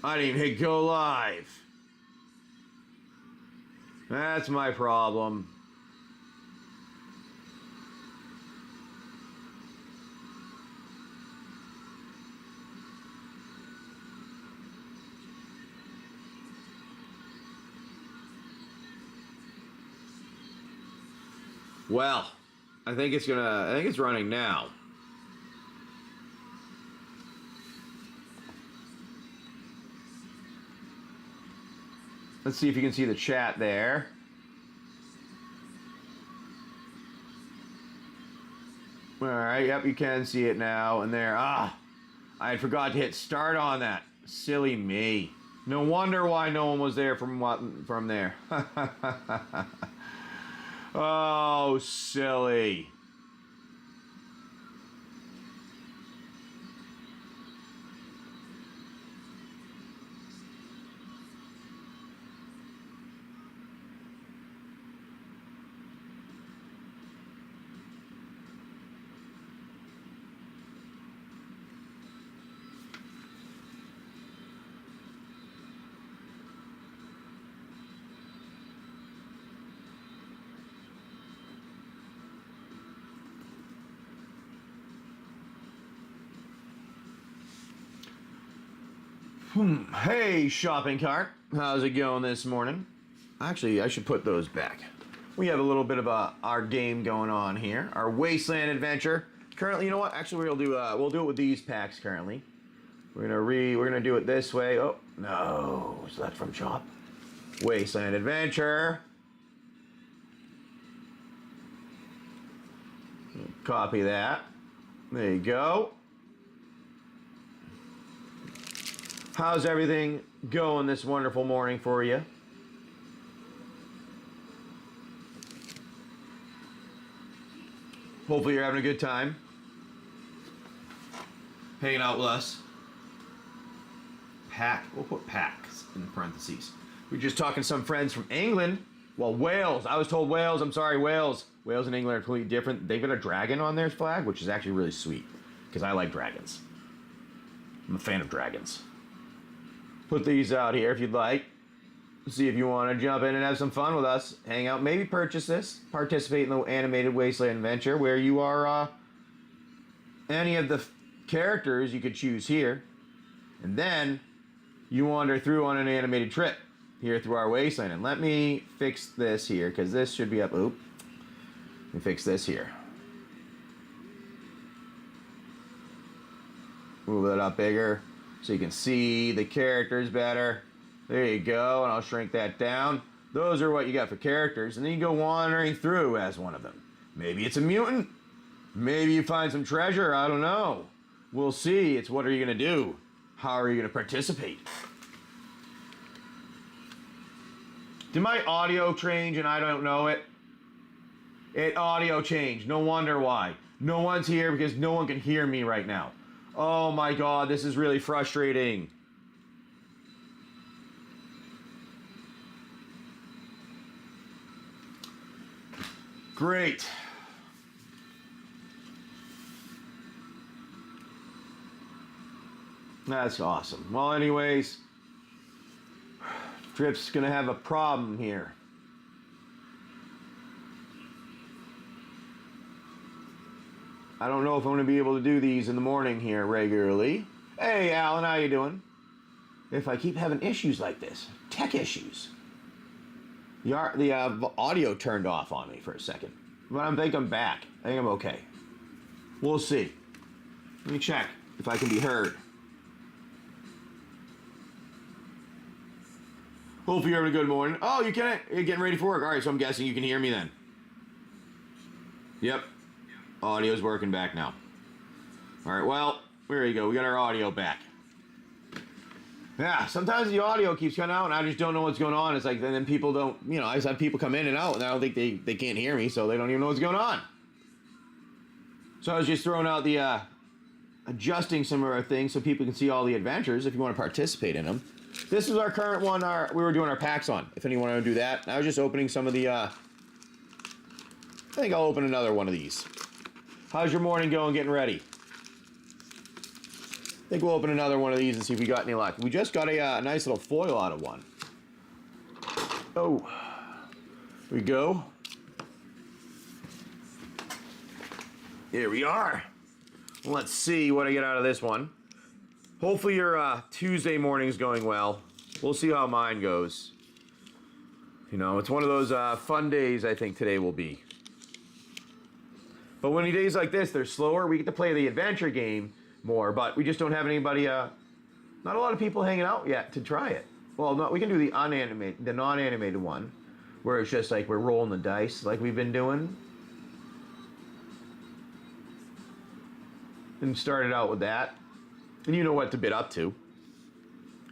I didn't even hit go live. That's my problem. Well, I think it's running now. Let's see if you can see the chat there. All right, yep, you can see it now. And there, I forgot to hit start on that. Silly me. No wonder why no one was there from there. Oh, silly. Hey, shopping cart. How's it going this morning? Actually, I should put those back. We have a little bit of our game going on here. Our Wasteland adventure. Currently, you know what? Actually, we'll do it with these packs currently. We're gonna do it this way. Oh, no. Is that from Chop? Wasteland adventure. Copy that. There you go. How's everything going this wonderful morning for you? Hopefully you're having a good time. Hanging out with us. Pack. We'll put packs in parentheses. We're just talking to some friends from England. Well, Wales. I was told Wales. I'm sorry, Wales. Wales and England are completely different. They've got a dragon on their flag, which is actually really sweet. Because I like dragons. I'm a fan of dragons. Put these out here if you'd like. See if you want to jump in and have some fun with us. Hang out, maybe purchase this. Participate in the animated Wasteland adventure where you are any of the characters you could choose here. And then you wander through on an animated trip here through our Wasteland. And let me fix this here because this should be up. Oop. Let me fix this here. Move it up bigger. So you can see the characters better. There you go, and I'll shrink that down. Those are what you got for characters, and then you go wandering through as one of them. Maybe it's a mutant. Maybe you find some treasure, I don't know. We'll see. It's what are you going to do? How are you going to participate? Did my audio change and I don't know it? It audio changed. No wonder why. No one's here because no one can hear me right now. Oh my God, this is really frustrating. Great. That's awesome. Well, anyways, Trip's gonna have a problem here. I don't know if I'm going to be able to do these in the morning here regularly. Hey, Alan, how you doing? If I keep having issues like this, tech issues. The audio turned off on me for a second. But I think I'm back. I think I'm okay. We'll see. Let me check if I can be heard. Hopefully you're having a good morning. Oh, you can? You're getting ready for work. All right, so I'm guessing you can hear me then. Yep. Audio's working back now. All right, well, there you go. We got our audio back. Yeah, sometimes the audio keeps coming out and I just don't know what's going on. It's like, and then people don't, you know, I just have people come in and out and I don't think they can't hear me, so they don't even know what's going on. So I was just throwing out the, adjusting some of our things so people can see all the adventures if you want to participate in them. This is our current one we were doing our packs on, if anyone want to do that. I was just opening some of the, I think I'll open another one of these. How's your morning going getting ready? I think we'll open another one of these and see if we got any luck. We just got a nice little foil out of one. Oh, here we go. Here we are. Let's see what I get out of this one. Hopefully your Tuesday morning's going well. We'll see how mine goes. You know, it's one of those fun days I think today will be. But when days like this, they're slower. We get to play the adventure game more, but we just don't have anybody, not a lot of people hanging out yet to try it. Well, no, we can do the non-animated one, where it's just like we're rolling the dice like we've been doing. And started out with that. And you know what to bid up to.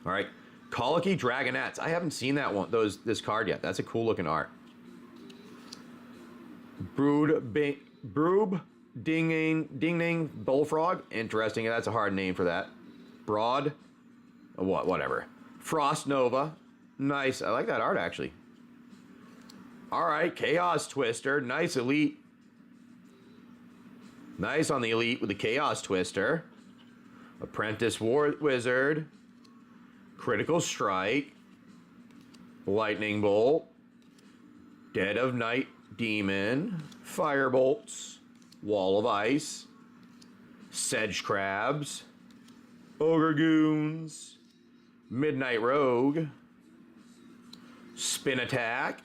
All right. Colicky Dragonettes. I haven't seen that one, this card yet. That's a cool looking art. Broob Dinging Bullfrog. Interesting. That's a hard name for that. Broad. Whatever. Frost Nova. Nice. I like that art actually. All right. Chaos Twister. Nice elite. Nice on the elite with the Chaos Twister. Apprentice Wizard. Critical Strike. Lightning Bolt. Dead of Night Demon. Firebolts. Wall of Ice. Sedge Crabs. Ogre Goons. Midnight Rogue. Spin Attack.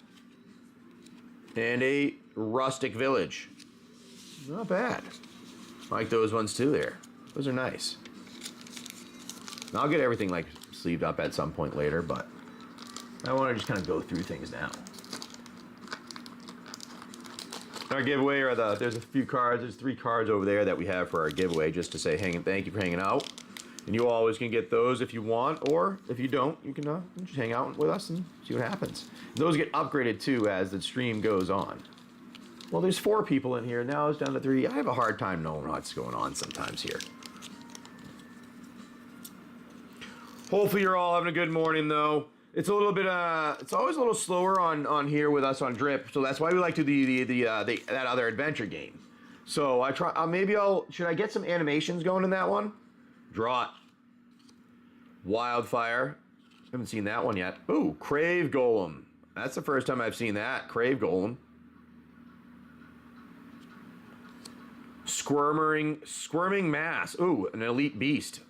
And a Rustic Village. Not bad. I like those ones too there. Those are nice. I'll get everything like sleeved up at some point later, but I want to just kind of go through things now. Our giveaway are there's a few cards. There's 3 cards over there that we have for our giveaway just to say thank you for hanging out. And you always can get those if you want, or if you don't, you can just hang out with us and see what happens. Those get upgraded too as the stream goes on. Well, there's 4 people in here. Now it's down to 3. I have a hard time knowing what's going on sometimes here. Hopefully you're all having a good morning, though. It's a little bit, it's always a little slower on here with us on Drip, so that's why we like to do that other adventure game. So I try. Should I get some animations going in that one? Draw it. Wildfire. Haven't seen that one yet. Ooh, Crave Golem. That's the first time I've seen that. Crave Golem. Squirming Mass. Ooh, an elite beast.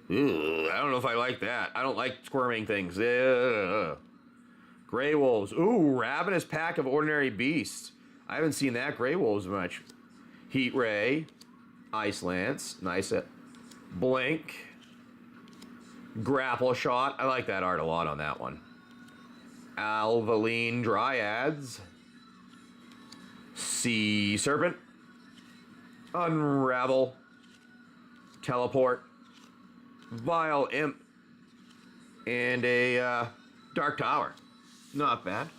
Ugh, I don't know if I like that. I don't like squirming things. Ugh. Grey Wolves. Ooh, Ravenous Pack of Ordinary Beasts. I haven't seen that Grey Wolves much. Heat Ray. Ice Lance. Nice. Blink. Grapple Shot. I like that art a lot on that one. Alvaline Dryads. Sea Serpent. Unravel. Teleport. Vile Imp. And a Dark Tower. Not bad.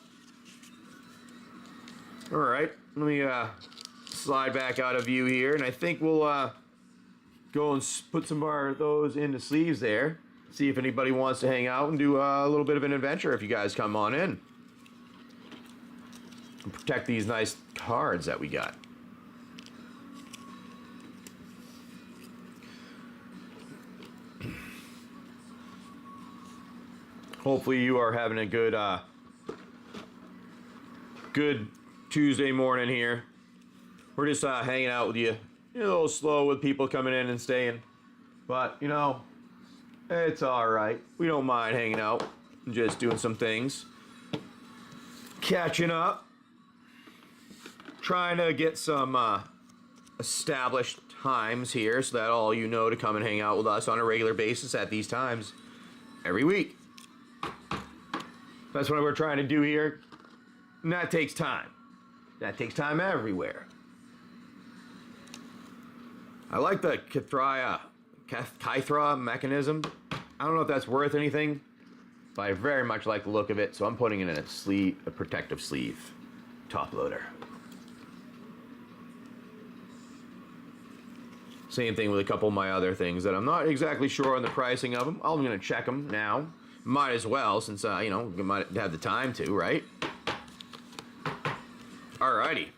Alright, let me slide back out of view here, and I think we'll go and put some of those into sleeves there. See if anybody wants to hang out and do a little bit of an adventure if you guys come on in. And protect these nice cards that we got. Hopefully you are having a good good Tuesday morning here. We're just hanging out with you. A little slow with people coming in and staying. But, you know, it's all right. We don't mind hanging out and just doing some things. Catching up. Trying to get some established times here so that all you know to come and hang out with us on a regular basis at these times every week. That's what we're trying to do here. And that takes time. That takes time everywhere. I like the Kythra mechanism. I don't know if that's worth anything, but I very much like the look of it, so I'm putting it in a protective sleeve top loader. Same thing with a couple of my other things that I'm not exactly sure on the pricing of them. I'm going to check them now. Might as well, since, you know, we might have the time to, right? Alrighty.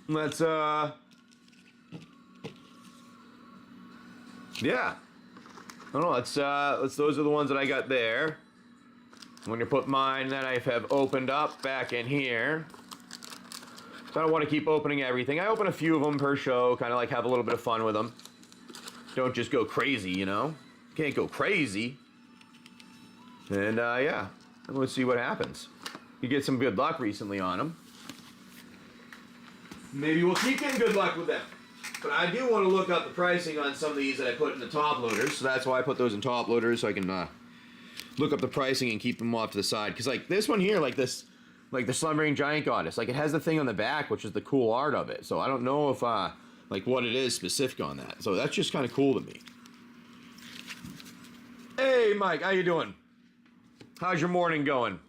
Let's, yeah. I don't know. Those are the ones that I got there. I'm going to put mine that I have opened up back in here. So I don't want to keep opening everything. I open a few of them per show, kind of like have a little bit of fun with them. Don't just go crazy, you know? Can't go crazy. And yeah, I'm going to see what happens. You get some good luck recently on them. Maybe we'll keep getting good luck with them. But I do want to look up the pricing on some of these that I put in the top loaders. So that's why I put those in top loaders, so I can look up the pricing and keep them off to the side. Because like this one here, like the Slumbering Giant Goddess, like it has the thing on the back, which is the cool art of it. So I don't know if like what it is specific on that. So that's just kind of cool to me. Hey Mike, how you doing? How's your morning going?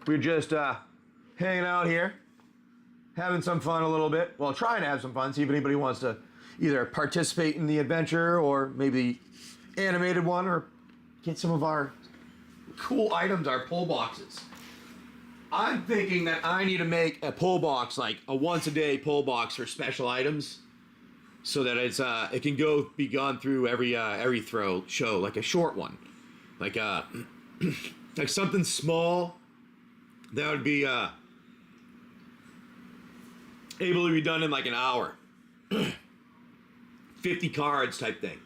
We're just hanging out here, having some fun a little bit. Well, trying to have some fun, see if anybody wants to either participate in the adventure or maybe the animated one, or get some of our cool items, our pull boxes. I'm thinking that I need to make a pull box, like a once a day pull box for special items, so that it can be gone through every show, like a short one, like like something small that would be able to be done in like an hour. 50 cards type thing.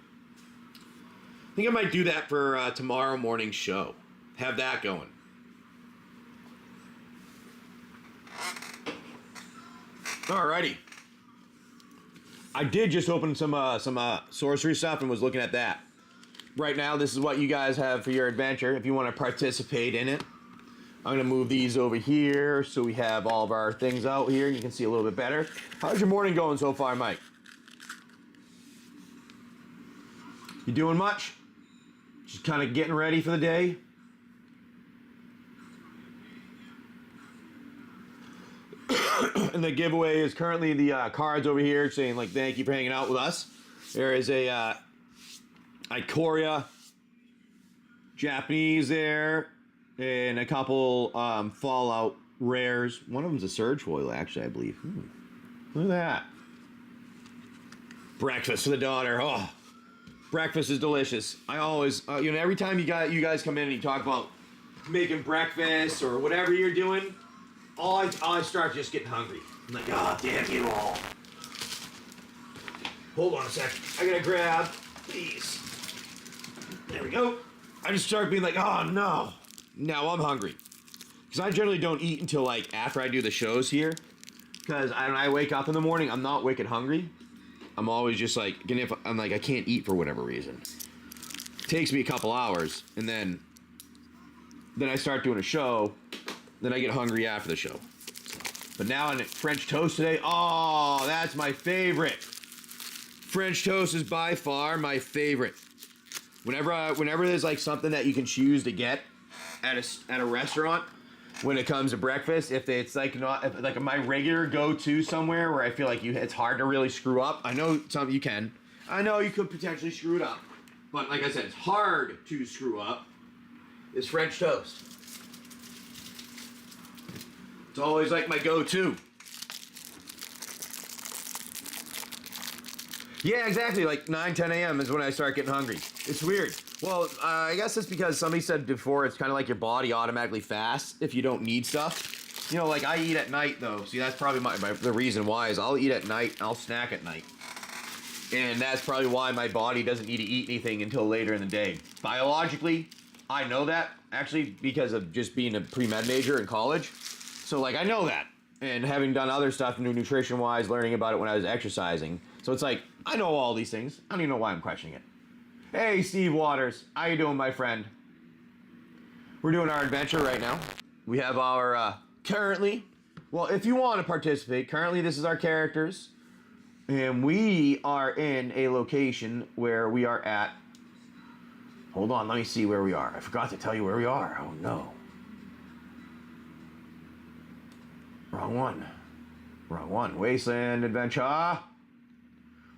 I think I might do that for tomorrow morning's show. Have that going. Alrighty. I did just open some sorcery stuff and was looking at that. Right now, this is what you guys have for your adventure. If you want to participate in it, I'm going to move these over here so we have all of our things out here and you can see a little bit better. How's your morning going so far, Mike? You doing much? Just kind of getting ready for the day? And the giveaway is currently the cards over here saying like thank you for hanging out with us. There is a Ikoria Japanese there and a couple Fallout rares. One of them's a Surge Foil actually, I believe. Look at that. Breakfast for the daughter. Oh, breakfast is delicious. I always, every time you guys come in and you talk about making breakfast or whatever you're doing, I start just getting hungry. I'm like, oh, damn you all. Hold on a sec. I gotta grab these. There we go. I just start being like, oh no. Now I'm hungry. Because I generally don't eat until like after I do the shows here. Because when I wake up in the morning, I'm not wicked hungry. I'm always just like, I'm like, I can't eat for whatever reason. It takes me a couple hours, and then I start doing a show, then I get hungry after the show. But now on French toast today, oh, that's my favorite. French toast is by far my favorite. Whenever there's like something that you can choose to get at a restaurant, when it comes to breakfast, if it's like like my regular go-to somewhere where I feel like it's hard to really screw up. I know you can. I know you could potentially screw it up, but like I said, it's hard to screw up. Is French toast. It's always like my go-to. Yeah, exactly. Like 9, 10 a.m. is when I start getting hungry. It's weird. Well, I guess it's because somebody said before it's kind of like your body automatically fasts if you don't need stuff. Like I eat at night though. See, that's probably the reason why is I'll eat at night, I'll snack at night. And that's probably why my body doesn't need to eat anything until later in the day. Biologically, I know that actually because of just being a pre-med major in college. So like I know that. And having done other stuff nutrition-wise, learning about it when I was exercising. So it's like, I know all these things. I don't even know why I'm questioning it. Hey, Steve Waters. How you doing, my friend? We're doing our adventure right now. We have our, currently, well, if you want to participate, currently this is our characters. And we are in a location where we are at. Hold on, let me see where we are. I forgot to tell you where we are. Oh, no. Wrong one. Wrong one. Wasteland adventure.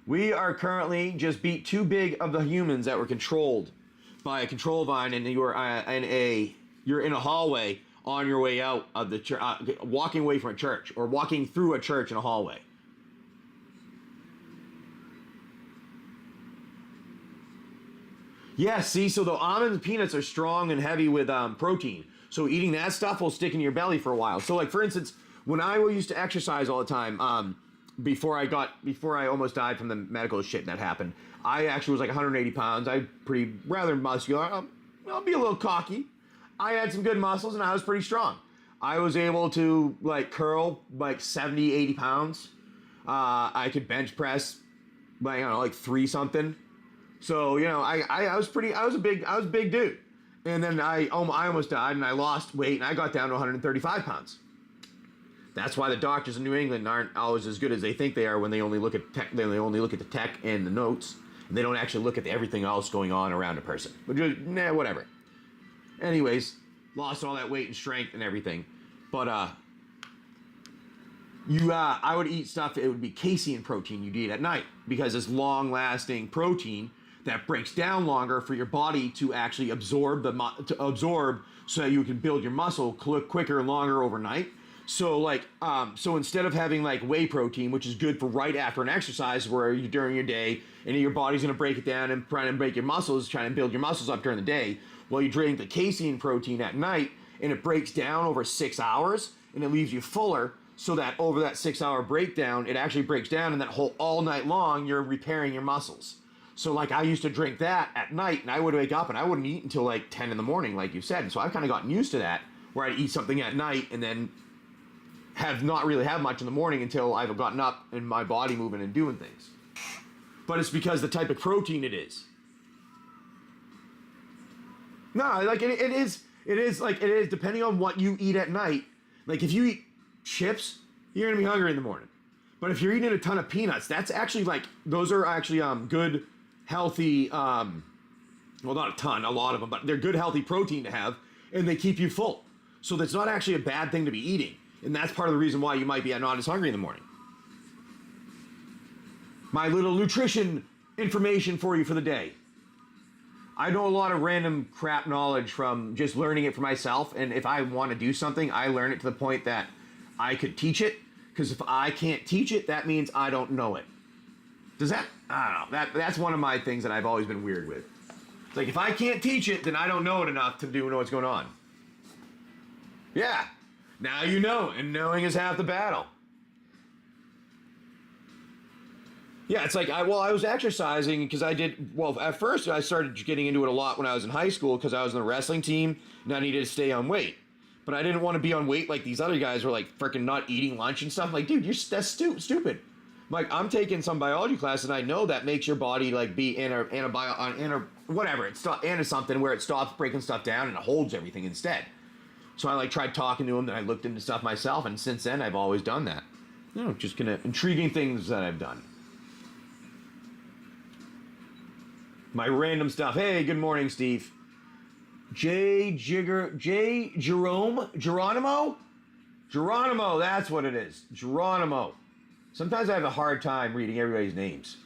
We are currently just beat 2 big of the humans that were controlled by a control vine, and you're in a hallway on your way out of the church, walking away from a church, or walking through a church in a hallway. Yeah, see, so the almonds and peanuts are strong and heavy with protein. So eating that stuff will stick in your belly for a while. So like for instance, when I used to exercise all the time, before I almost died from the medical shit that happened, I actually was like 180 pounds. I pretty rather muscular. I'll be a little cocky. I had some good muscles and I was pretty strong. I was able to like curl like 70, 80 pounds. I could bench press like I don't know, like 3 something. So, you know, I was a big dude. And then I almost died and I lost weight and I got down to 135 pounds. That's why the doctors in New England aren't always as good as they think they are when they only look at tech, they only look at the tech and the notes. And they don't actually look at everything else going on around a person. But just, whatever. Anyways, lost all that weight and strength and everything. But I would eat stuff, it would be casein protein you'd eat at night because it's long-lasting protein that breaks down longer for your body to actually absorb so that you can build your muscle quicker and longer overnight. So like so instead of having like whey protein, which is good for right after an exercise where you during your day and your body's going to break it down and try to break your muscles, trying to build your muscles up during the day, well you drink the casein protein at night and it breaks down over 6 hours and it leaves you fuller so that over that 6 hour breakdown it actually breaks down and that whole all night long you're repairing your muscles. So like I used to drink that at night and I would wake up and I wouldn't eat until like 10 in the morning like you said. And so I've kind of gotten used to that where I'd eat something at night and then have not really had much in the morning until I've gotten up and my body moving and doing things. But it's because the type of protein it is. No, like it is depending on what you eat at night. Like if you eat chips, you're gonna be hungry in the morning. But if you're eating a ton of peanuts, that's actually like, those are actually good, healthy, well not a ton, a lot of them, but they're good healthy protein to have and they keep you full. So that's not actually a bad thing to be eating. And that's part of the reason why you might be not as hungry in the morning. My little nutrition information for you for the day. I know a lot of random crap knowledge from just learning it for myself. And if I want to do something, I learn it to the point that I could teach it. Because if I can't teach it, that means I don't know it. Does that? I don't know. That's one of my things that I've always been weird with. It's like if I can't teach it, then I don't know it enough to know what's going on. Yeah. Now you know, and knowing is half the battle. Yeah, it's like, I was exercising because at first I started getting into it a lot when I was in high school because I was in the wrestling team and I needed to stay on weight. But I didn't want to be on weight like these other guys were like freaking not eating lunch and stuff. I'm like, dude, that's stupid. Like, I'm taking some biology class and I know that makes your body like be whatever, it's something where it stops breaking stuff down and it holds everything instead. So I like tried talking to him, then I looked into stuff myself, and since then I've always done that. You know, just kind of intriguing things that I've done. My random stuff. Hey, good morning, Steve. Geronimo? Geronimo, that's what it is. Geronimo. Sometimes I have a hard time reading everybody's names.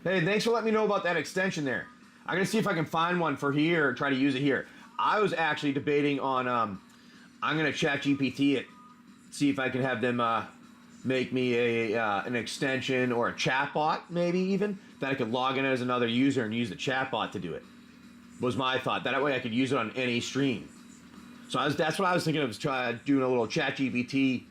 Hey, thanks for letting me know about that extension there. I'm going to see if I can find one for here, try to use it here. I was actually debating on, I'm going to chat GPT it, see if I can have them make me an extension or a chatbot, maybe even, that I could log in as another user and use the chatbot to do it, was my thought. That way I could use it on any stream. So that's what I was thinking of, doing a little chat GPT,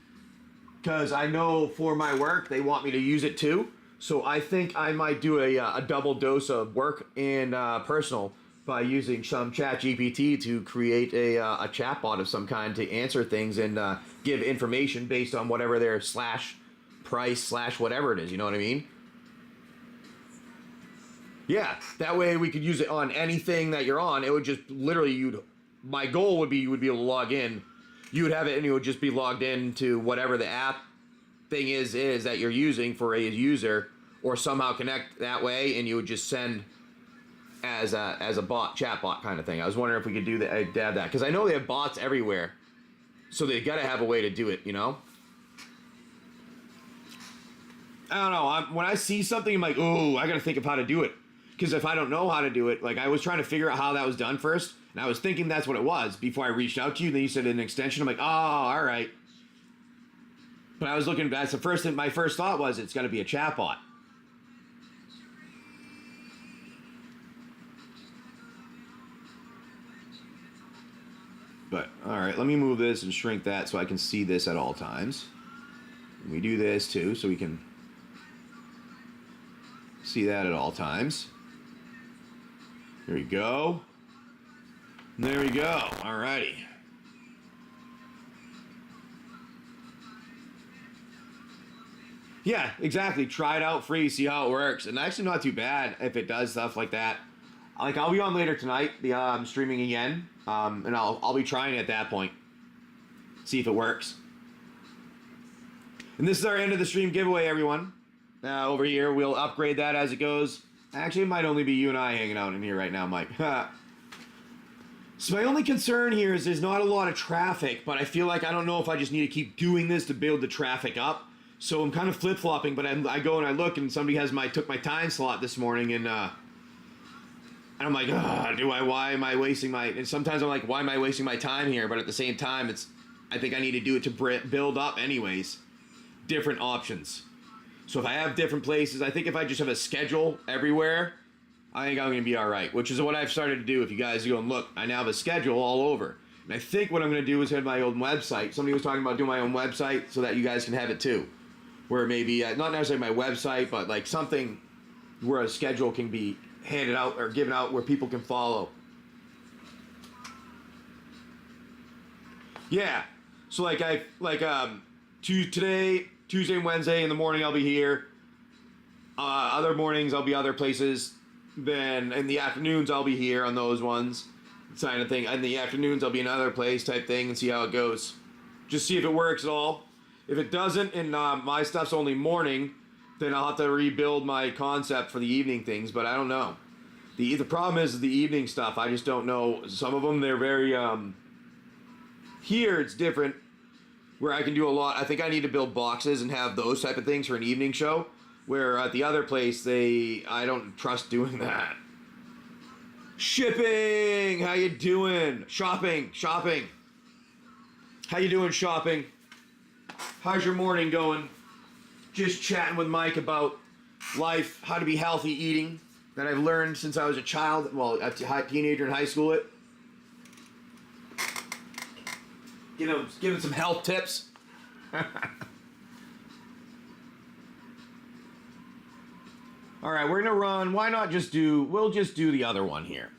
because I know for my work, they want me to use it too. So I think I might do a double dose of work and personal by using some chat GPT to create a chatbot of some kind to answer things and give information based on whatever their /price/ whatever it is. You know what I mean? Yeah, that way we could use it on anything that you're on. It would just literally, my goal would be you would be able to log in. You would have it and it would just be logged in to whatever the app thing is that you're using for a user, or somehow connect that way, and you would just send as a bot, chat bot kind of thing. I was wondering if we could do that, have that, because I know they have bots everywhere, so they got to have a way to do it, you know? I don't know. When I see something, I'm like, oh, I got to think of how to do it. Because if I don't know how to do it, like I was trying to figure out how that was done first, and I was thinking that's what it was before I reached out to you. Then you said an extension. I'm like, oh, all right. But I was looking, that's the first thing, my first thought was it's got to be a chatbot. But, all right, let me move this and shrink that so I can see this at all times. And we do this too, so we can see that at all times. There we go. There we go. Alrighty. Yeah, exactly. Try it out free, see how it works. And actually not too bad if it does stuff like that. Like, I'll be on later tonight, I'm streaming again. And I'll be trying it at that point. See if it works. And this is our end of the stream giveaway, everyone. Over here, we'll upgrade that as it goes. Actually, it might only be you and I hanging out in here right now, Mike. So my only concern here is there's not a lot of traffic, but I feel like I don't know if I just need to keep doing this to build the traffic up. So I'm kind of flip-flopping, but I go and I look, and somebody took my time slot this morning, and I'm like, why am I wasting my... And sometimes I'm like, why am I wasting my time here? But at the same time, I think I need to do it to build up anyways. Different options. So if I have different places, I think if I just have a schedule everywhere, I think I'm going to be all right, which is what I've started to do. If you guys go and look, I now have a schedule all over. And I think what I'm going to do is have my own website. Somebody was talking about doing my own website so that you guys can have it too. Where maybe, not necessarily my website, but like something where a schedule can be handed out or given out where people can follow. Yeah. So today, Tuesday and Wednesday in the morning I'll be here. Other mornings I'll be other places. Then in the afternoons I'll be here on those ones. Kind of thing. In the afternoons I'll be in another place type thing and see how it goes. Just see if it works at all. If it doesn't and my stuff's only morning, then I'll have to rebuild my concept for the evening things, but I don't know. The problem is the evening stuff, I just don't know. Some of them, they're very, here it's different, where I can do a lot. I think I need to build boxes and have those type of things for an evening show, where at the other place, I don't trust doing that. Shipping! How you doing? Shopping. How you doing, shopping? How's your morning going? Just chatting with Mike about life, how to be healthy eating that I've learned since I was a child, well, a teenager in high school. Giving some health tips. All right, we're gonna run. Why not we'll just do the other one here.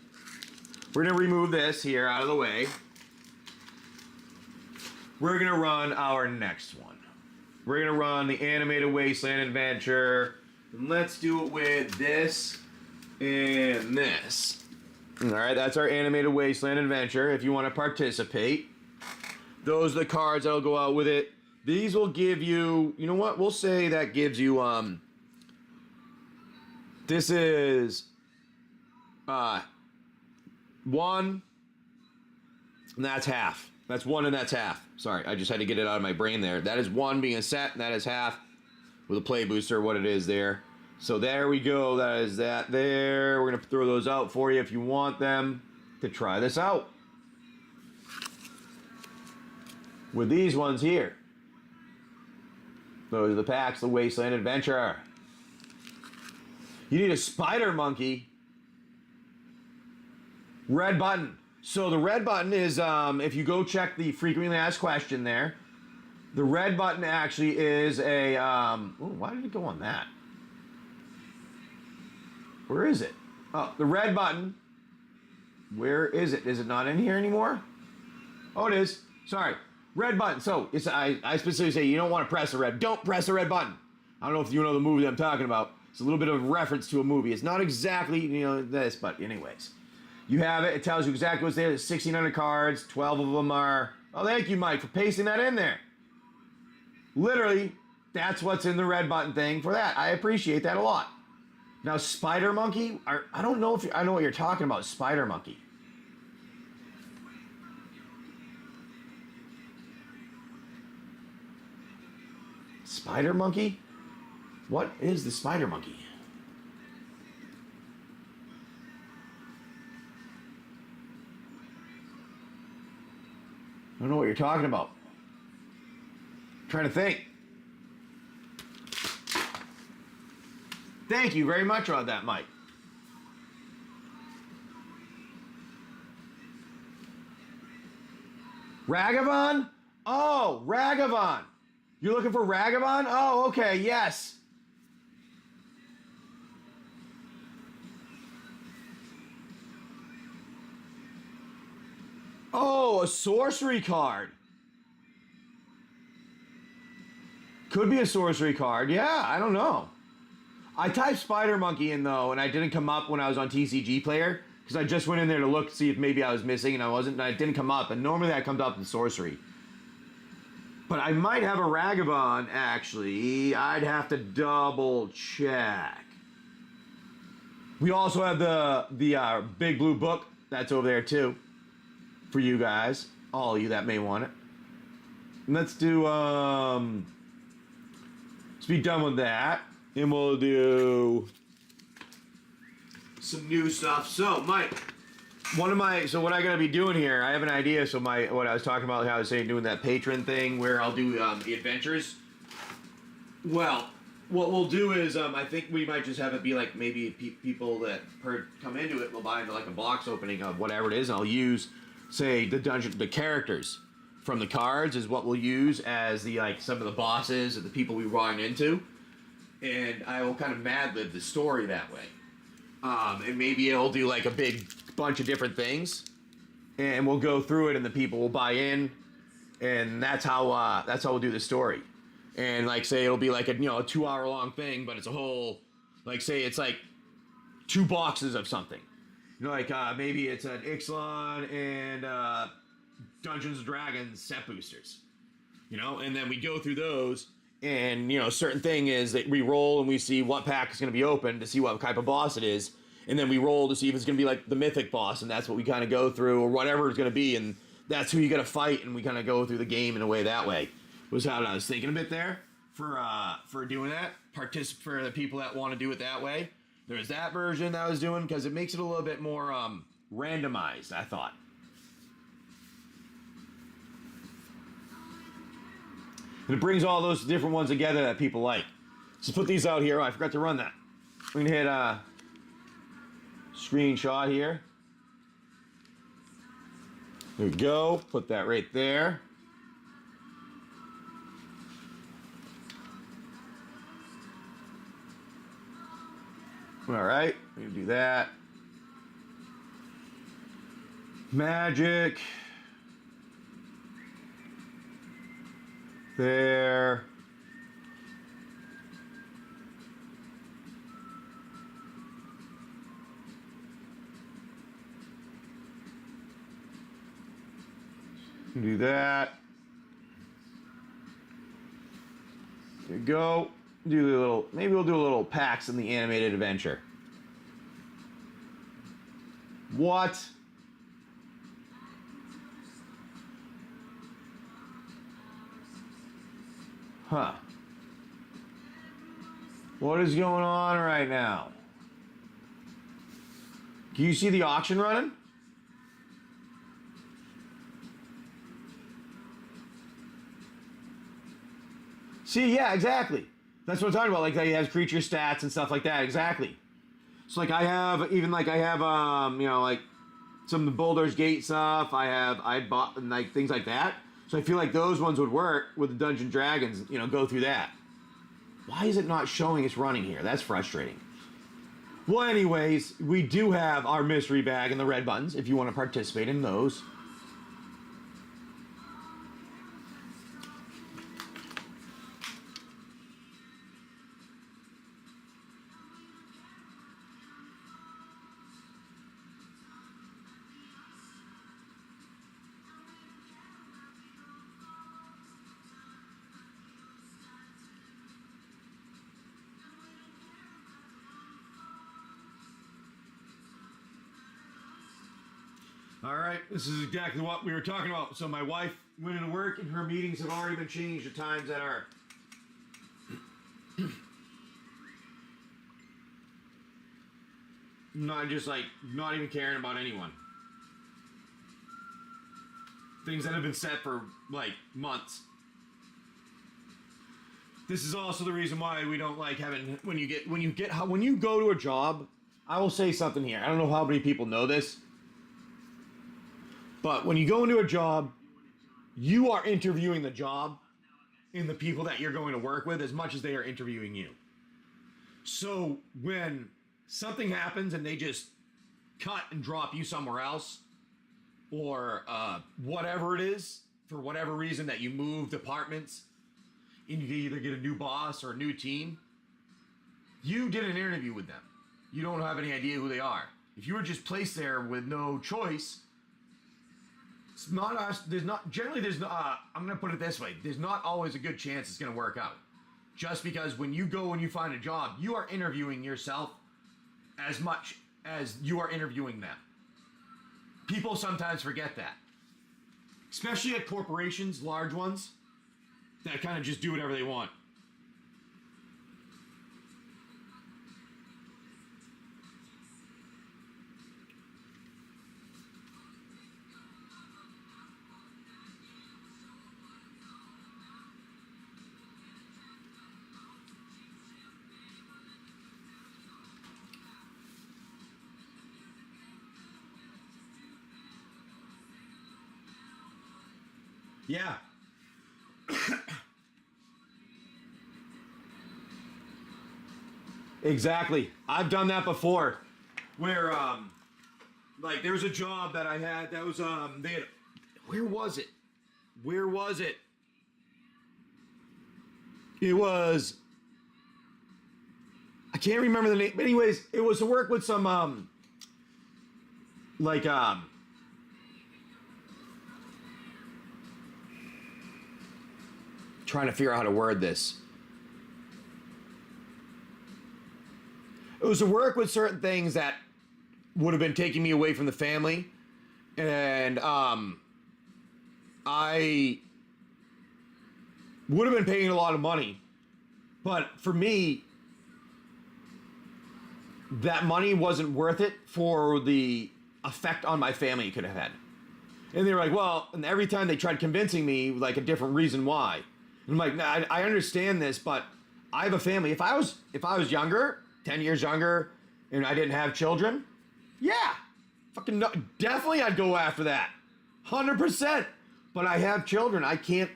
We're gonna remove this here out of the way. We're gonna run our next one. We're gonna run the animated Wasteland adventure. And let's do it with this and this. All right, that's our animated Wasteland adventure. If you want to participate, those are the cards that'll go out with it. These will give you, you know what? We'll say that gives you this is 1, and that's half. That's 1 and that's half. Sorry, I just had to get it out of my brain there. That is 1 being a set, and that is half with a play booster, what it is there. So there we go. That is that there. We're going to throw those out for you if you want them to try this out. With these ones here. Those are the packs, the Wasteland Adventure. You need a spider monkey. Red button. So the red button is, if you go check the frequently asked question there, the red button actually is a, why did it go on that? Where is it? Oh, the red button. Where is it? Is it not in here anymore? Oh, it is. Sorry. Red button. So I specifically say you don't want to press the red. Don't press the red button. I don't know if you know the movie that I'm talking about. It's a little bit of a reference to a movie. It's not exactly, this, but anyways. You have it. It tells you exactly what's there. There's 1,600 cards. 12 of them are... Oh, thank you, Mike, for pasting that in there. Literally, that's what's in the red button thing for that. I appreciate that a lot. Now, Spider Monkey, I don't know if I know what you're talking about, Spider Monkey. Spider Monkey? What is the Spider Monkey? I don't know what you're talking about. I'm trying to think. Thank you very much on that, Mike. Ragavan? Oh, Ragavan. You're looking for Ragavan? Oh, okay, yes. Oh, a sorcery card. Could be a sorcery card. Yeah, I don't know. I typed Spider Monkey in though, and I didn't come up when I was on TCG Player because I just went in there to look to see if maybe I was missing, and I wasn't. And it didn't come up, and normally that comes up in sorcery. But I might have a Ragavan actually. I'd have to double check. We also have the Big Blue Book that's over there too, for you guys, all of you that may want it. And let's do let's be done with that. And we'll do some new stuff. So, Mike, what I gotta be doing here, I have an idea. So what I was talking about, how I was saying doing that patron thing where I'll do the adventures. Well, what we'll do is I think we might just have it be like maybe people that come into it will buy into like a box opening of whatever it is, and I'll use, say, the characters from the cards is what we'll use as the like some of the bosses and the people we run into. And I will kind of mad-lib the story that way. And maybe it'll do like a big bunch of different things. And we'll go through it and the people will buy in. And that's how we'll do the story. And like say it'll be like a 2-hour long thing, but it's a whole, like say it's like 2 boxes of something. Like maybe it's an Ixalan and Dungeons and Dragons set boosters. And then we go through those. And, certain thing is that we roll and we see what pack is going to be open to see what type of boss it is. And then we roll to see if it's going to be like the mythic boss. And that's what we kind of go through, or whatever it's going to be. And that's who you got to fight. And we kind of go through the game in a way that way. Was how I was thinking a bit there for doing that. For the people that want to do it that way. There's that version that I was doing because it makes it a little bit more randomized, I thought. And it brings all those different ones together that people like. So put these out here. Oh, I forgot to run that. We're going to hit screenshot here. There we go. Put that right there. All right. We're going to do that. Magic. There. Do that. There you go. Do the little. Maybe we'll do a little PAX in the animated adventure. What? Huh. What is going on right now? Can you see the auction running? See, yeah, exactly. That's what I'm talking about. Like, he has creature stats and stuff like that. Exactly. So, like, I have like some of the Boulder's Gate stuff. I bought, and like things like that. So I feel like those ones would work with the Dungeon Dragons, go through that. Why is it not showing it's running here? That's frustrating. Well, anyways, we do have our mystery bag and the red buttons if you want to participate in those. All right, this is exactly what we were talking about. So my wife went into work and her meetings have already been changed to times that are not even caring about anyone. Things that have been set for like months. This is also the reason why we don't like having when you go to a job. I will say something here. I don't know how many people know this. But when you go into a job, you are interviewing the job and the people that you're going to work with as much as they are interviewing you. So when something happens and they just cut and drop you somewhere else, or whatever it is, for whatever reason that you move departments, and you either get a new boss or a new team, you did an interview with them. You don't have any idea who they are. If you were just placed there with no choice, it's not us. There's not generally. There's not. I'm gonna put it this way. There's not always a good chance it's gonna work out. Just because when you go and you find a job, you are interviewing yourself as much as you are interviewing them. People sometimes forget that, especially at corporations, large ones, that kind of just do whatever they want. Yeah. Exactly. I've done that before. Where like there was a job that I had that was they had, where was it? Where was it? It was, I can't remember the name, but anyways, it was to work with some like trying to figure out how to word this. It was to work with certain things that would have been taking me away from the family, and I would have been paying a lot of money, but for me, that money wasn't worth it for the effect on my family it could have had. And they were like, well, and every time they tried convincing me like a different reason why. And I'm like, nah, I understand this, but I have a family. If I was younger, 10 years younger, and I didn't have children, yeah, fucking no, definitely I'd go after that. 100%. But I have children. I can't.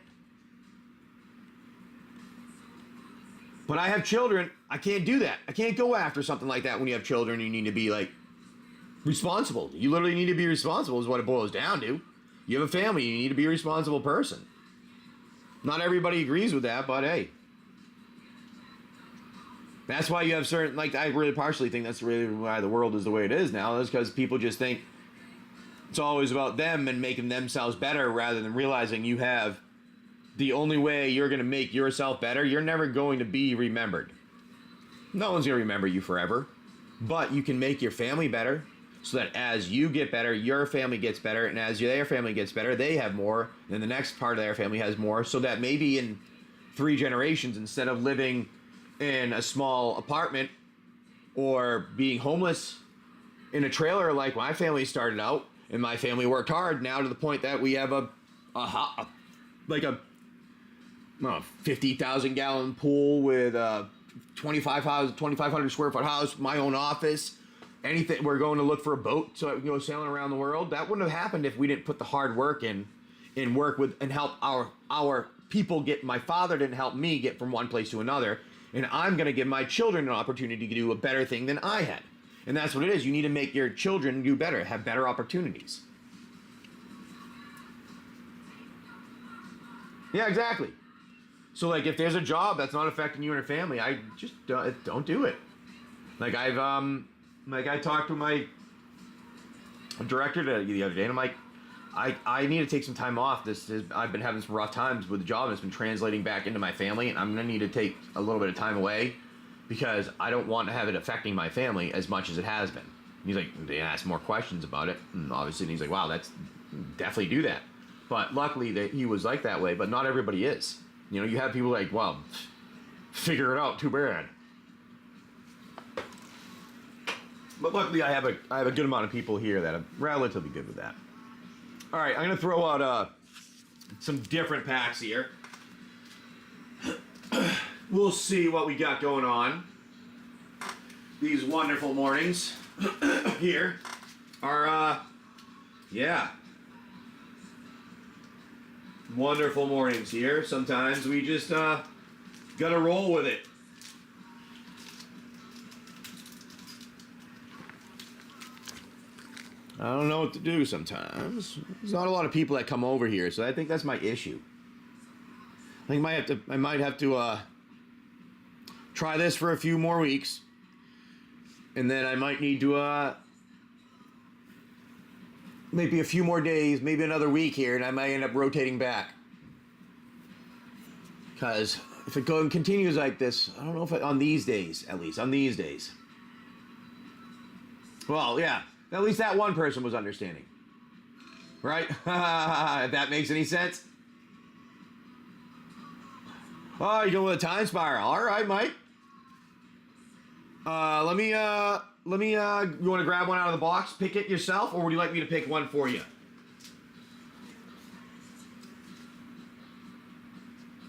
But I have children. I can't do that. I can't go after something like that when you have children. You need to be like responsible. You literally need to be responsible is what it boils down to. You have a family. You need to be a responsible person. Not everybody agrees with that, but hey. That's why you have certain, like, I really partially think that's really why the world is the way it is now, is because people just think it's always about them and making themselves better rather than realizing you have the only way you're going to make yourself better. You're never going to be remembered. No one's going to remember you forever, but you can make your family better so that as you get better, your family gets better, and as their family gets better, they have more, and the next part of their family has more, so that maybe in 3 generations, instead of living in a small apartment or being homeless in a trailer like my family started out, and my family worked hard now to the point that we have a 50,000 gallon pool with a 2,500 square foot house, my own office, anything. We're going to look for a boat so that we can go sailing around the world. That wouldn't have happened if we didn't put the hard work in and work with and help our people get. My father didn't help me get from one place to another, and I'm going to give my children an opportunity to do a better thing than I had. And that's what it is. You need to make your children do better, have better opportunities. Yeah, exactly. So, like, if there's a job that's not affecting you and your family, I just don't do it. Like, I talked to my director the other day, and I'm like, I need to take some time off. I've been having some rough times with the job, and it's been translating back into my family, and I'm gonna need to take a little bit of time away because I don't want to have it affecting my family as much as it has been. And he's like, they asked more questions about it, and obviously, and he's like, wow, that's definitely do that. But luckily, he was like that way, but not everybody is. You know, you have people like, well, figure it out, too bad. But luckily, I have a good amount of people here that are relatively good with that. All right, I'm going to throw out some different packs here. We'll see what we got going on. These wonderful mornings here are, yeah. wonderful mornings here. Sometimes we just gotta roll with it. I don't know what to do sometimes. There's not a lot of people that come over here, so I think that's my issue. I think I might have to try this for a few more weeks, and then I might need to maybe a few more days, maybe another week here, and I might end up rotating back. Because if it continues like this, I don't know if on these days, at least on these days. Well, yeah, at least that one person was understanding, right? If that makes any sense. Oh, you're going with a time spiral. All right, Mike. Let me, you want to grab one out of the box, pick it yourself, or would you like me to pick one for you?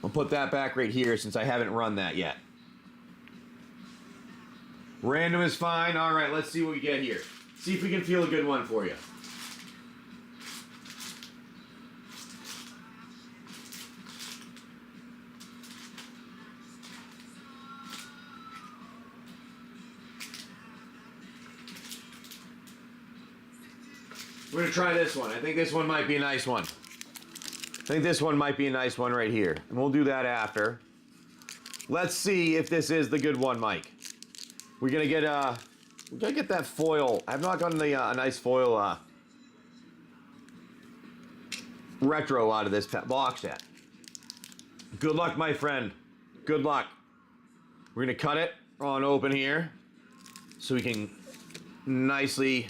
I'll put that back right here since I haven't run that yet. Random is fine. All right, let's see what we get here. See if we can feel a good one for you. We're going to try this one. I think this one might be a nice one. I think this one might be a nice one right here. And we'll do that after. Let's see if this is the good one, Mike. We're going to get that foil. I've not gotten the nice foil retro out of this box yet. Good luck, my friend. Good luck. We're going to cut it on open here so we can nicely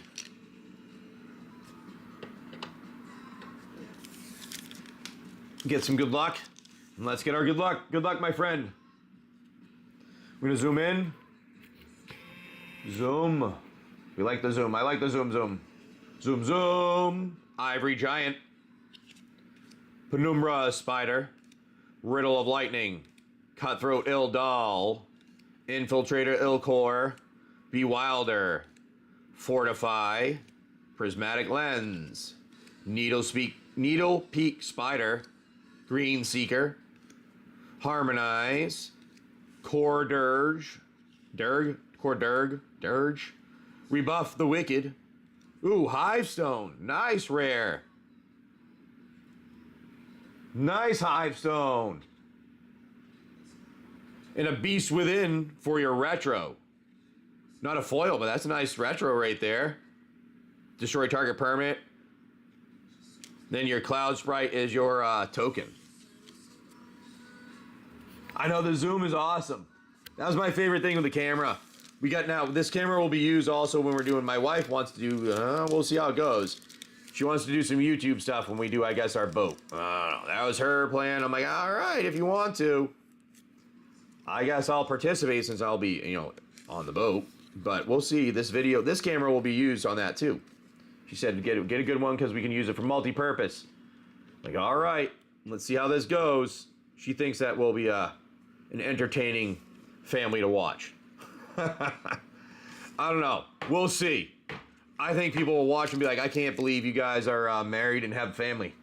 get some good luck. And let's get our good luck. Good luck, my friend. We're gonna zoom in. Zoom. We like the zoom. I like the zoom, zoom. Zoom, zoom. Ivory Giant. Penumbra Spider. Riddle of Lightning. Cutthroat Ildal. Infiltrator Ilcor. Bewilder. Fortify. Prismatic Lens. Needle Peak Spider. Green Seeker, Harmonize, Core Dirge, Rebuff the Wicked. Ooh, Hivestone, nice rare. Nice Hivestone. And a Beast Within for your retro. Not a foil, but that's a nice retro right there. Destroy target permanent. Then your Cloud Sprite is your token. I know the zoom is awesome. That was my favorite thing with the camera. We got now, this camera will be used also when we're doing, my wife wants to do, we'll see how it goes. She wants to do some YouTube stuff when we do, I guess, our boat. That was her plan. I'm like, all right, if you want to. I guess I'll participate since I'll be, on the boat. But we'll see. This camera will be used on that too. She said, get a good one because we can use it for multi-purpose. Like, all right, let's see how this goes. She thinks that will be an entertaining family to watch. I don't know. We'll see. I think people will watch and be like, I can't believe you guys are married and have a family.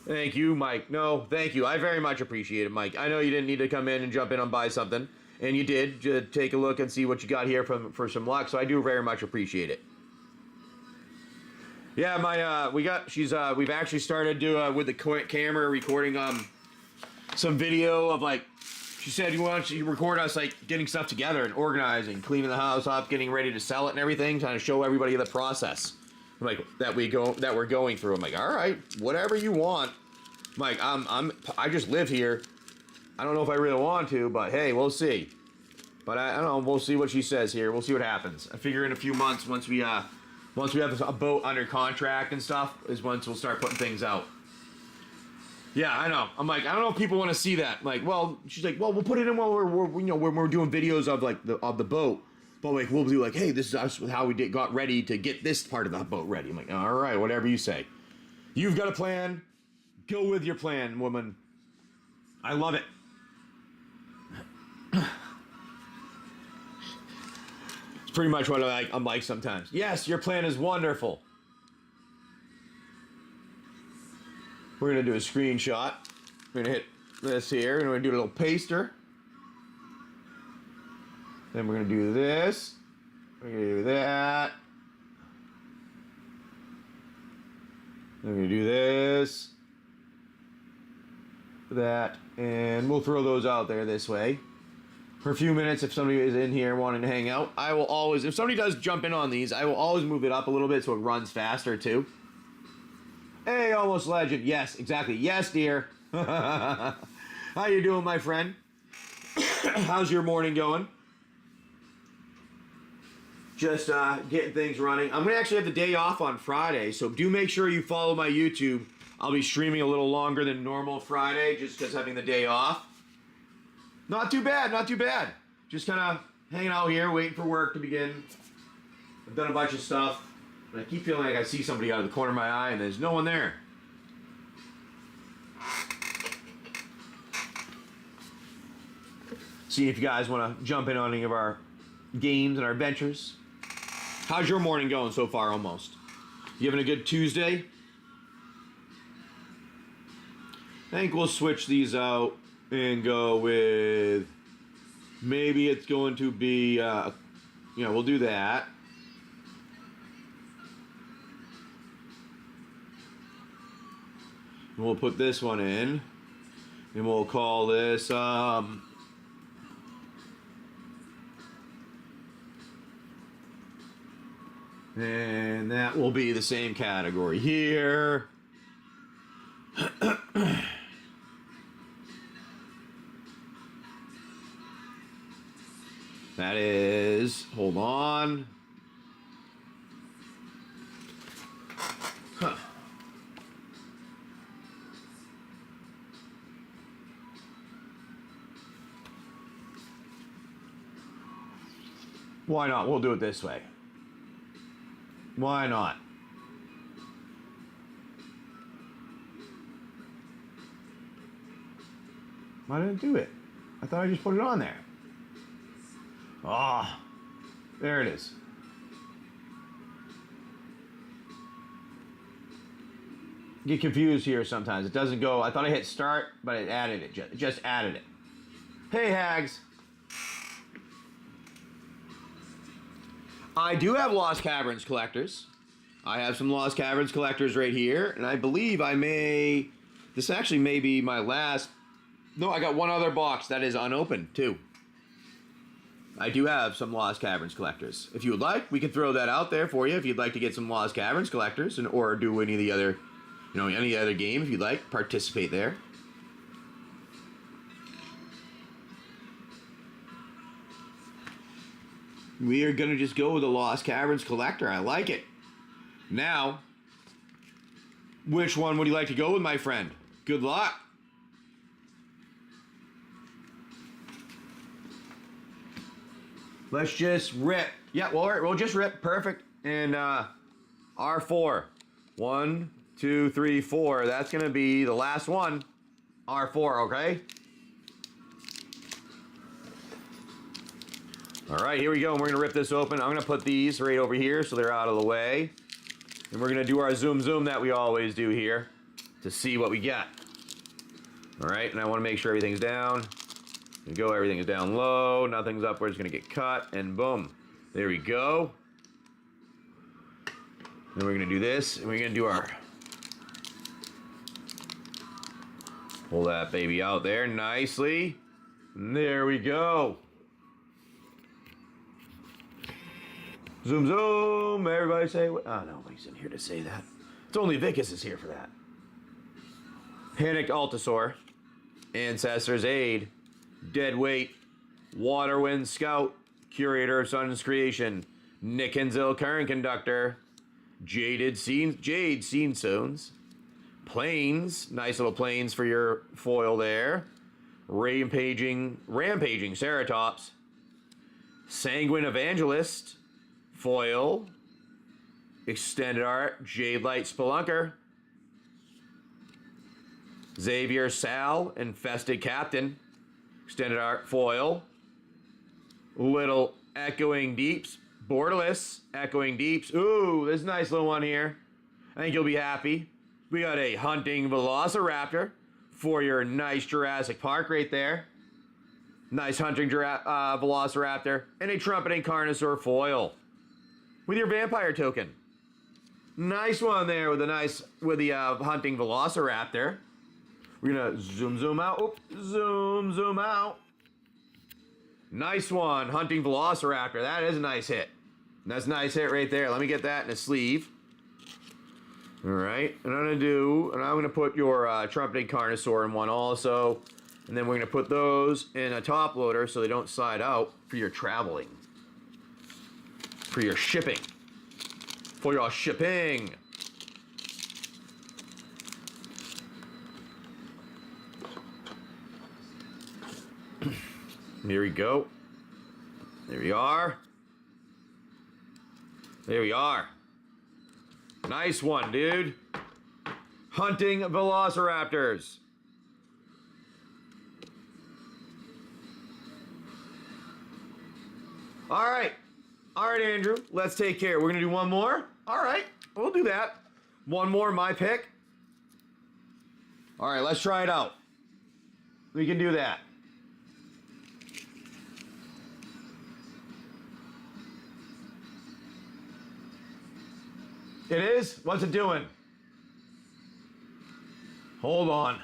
Thank you, Mike. No, thank you. I very much appreciate it, Mike. I know you didn't need to come in and jump in and buy something. And you did take a look and see what you got here for some luck, so I do very much appreciate it. Yeah, we've actually started with the camera recording some video of like, she said you want to record us like getting stuff together and organizing, cleaning the house up, getting ready to sell it and everything, trying to show everybody the process like that we're going through. I'm like, all right, whatever you want. I'm like, I just live here. I don't know if I really want to, but hey, we'll see. But I don't know. We'll see what she says here. We'll see what happens. I figure in a few months, once we have a boat under contract and stuff, is once we'll start putting things out. Yeah, I know. I'm like, I don't know if people want to see that. Like, well, she's like, well, we'll put it in while when we're doing videos of like the boat. But like, we'll do like, hey, this is us with how we got ready to get this part of the boat ready. I'm like, all right, whatever you say. You've got a plan. Go with your plan, woman. I love it. It's pretty much what I'm like sometimes. Yes, your plan is wonderful. We're going to do a screenshot. We're going to hit this here, and we're going to do a little paster. Then we're going to do this. We're going to do that. Then we're going to do this. That. And we'll throw those out there this way. For a few minutes, if somebody is in here wanting to hang out, I will always, if somebody does jump in on these, I will always move it up a little bit so it runs faster too. Hey, Almost Legend. Yes, exactly. Yes, dear. How you doing, my friend? How's your morning going? Just getting things running. I'm going to actually have the day off on Friday, so do make sure you follow my YouTube. I'll be streaming a little longer than normal Friday just because having the day off. Not too bad, not too bad. Just kind of hanging out here, waiting for work to begin. I've done a bunch of stuff, but I keep feeling like I see somebody out of the corner of my eye, and there's no one there. See if you guys want to jump in on any of our games and our adventures. How's your morning going so far, Almost? You having a good Tuesday? I think we'll switch these out and go with, maybe it's going to be, we'll do that. And we'll put this one in, and we'll call this, and that will be the same category here. That is, hold on. Huh. Why not? We'll do it this way. Why not? Why didn't it do it? I thought I just put it on there. Ah, there it is. Get confused here sometimes. It doesn't go. I thought I hit start, but it added it. It just added it. Hey, Hags. I do have Lost Caverns collectors. I have some Lost Caverns collectors right here, and I believe I may. This actually may be my last. No, I got one other box that is unopened too. I do have some Lost Caverns collectors. If you would like, we can throw that out there for you. If you'd like to get some Lost Caverns collectors, and or do any of the other, any other game, if you'd like, participate there. We are gonna just go with the Lost Caverns collector. I like it. Now, which one would you like to go with, my friend? Good luck. Let's just rip. Yeah, we'll just rip. Perfect. And R4. 1, 2, 3, 4. That's going to be the last one. R4, okay? All right, here we go. We're going to rip this open. I'm going to put these right over here so they're out of the way. And we're going to do our zoom that we always do here to see what we get. All right, and I want to make sure everything's down. Go, everything is down low, nothing's up where it's going to get cut, and boom. There we go. Then we're going to do this, and we're going to do our... Pull that baby out there nicely. And there we go. Zoom. Everybody say... Oh, nobody's in here to say that. It's only Vicus is here for that. Panicked Altasaur. Ancestor's Aid. Deadweight, Waterwind Scout, Curator of Sun's Creation, Nickenzill Current Conductor, Jade Scene Stones, Plains, nice little plains for your foil there, Rampaging Ceratops, Sanguine Evangelist, foil, Extended Art, Jade Light Spelunker, Xavier Sal, Infested Captain, Extended Art foil. Little Echoing Deeps. Borderless Echoing Deeps. Ooh, this nice little one here. I think you'll be happy. We got a hunting velociraptor for your nice Jurassic Park right there. Nice hunting velociraptor. And a trumpeting carnosaur foil with your vampire token. Nice one there with the hunting velociraptor. We're gonna zoom out. Oop, zoom out. Nice one, hunting velociraptor. That is a nice hit. That's a nice hit right there. Let me get that in a sleeve. All right, and I'm gonna put your trumpeting carnosaur in one also, and then we're gonna put those in a top loader so they don't slide out for your traveling, for your shipping, for your shipping. Here we go. There we are. There we are. Nice one, dude. Hunting velociraptors. All right. All right, Andrew. Let's take care. We're going to do one more. All right. We'll do that. One more, my pick. All right, let's try it out. We can do that. It is? What's it doing? Hold on.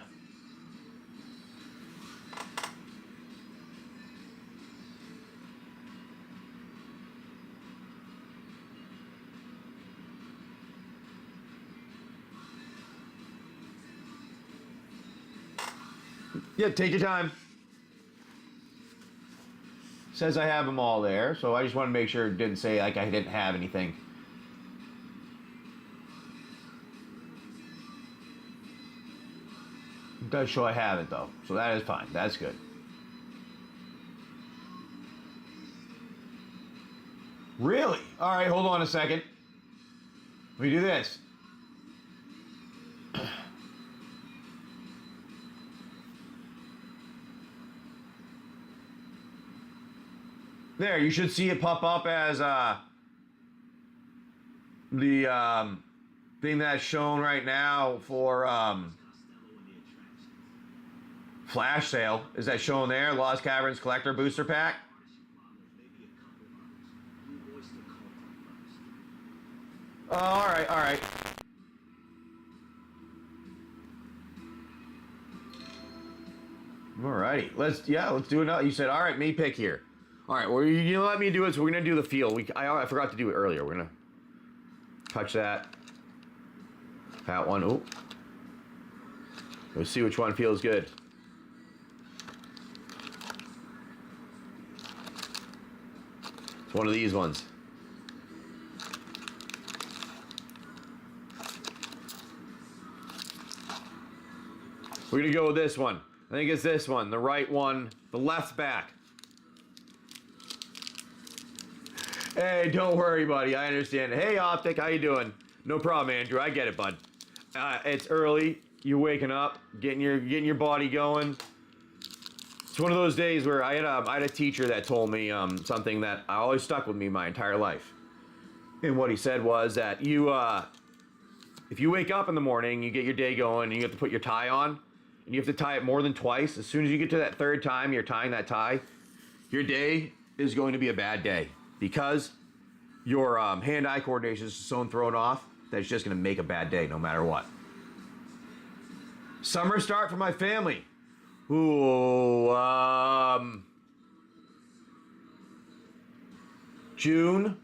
Yeah, take your time. Says I have them all there, so I just want to make sure it didn't say like I didn't have anything. It does show I have it though, so that is fine. That's good. Really? All right, hold on a second. Let me do this. There, you should see it pop up as the thing that's shown right now for flash sale. Is that shown there? Lost Caverns Collector Booster Pack. Oh, all right, all right. All right, let's do another. You said, all right, me pick here. All right, well, you let me do it, so we're gonna do the feel. I forgot to do it earlier. We're gonna touch that. That one. Oh, let's see which one feels good. It's one of these ones. We're gonna go with this one. I think it's this one, the right one, the left back. Hey, don't worry, buddy. I understand. Hey, Optic, how you doing? No problem, Andrew. I get it, bud. It's early. You're waking up, getting your body going. It's one of those days where I had a teacher that told me something that always stuck with me my entire life. And what he said was that if you wake up in the morning, you get your day going, and you have to put your tie on, and you have to tie it more than twice. As soon as you get to that third time you're tying that tie, your day is going to be a bad day. Because your hand-eye coordination is so thrown off that it's just going to make a bad day no matter what. Summer start for my family. Ooh, June.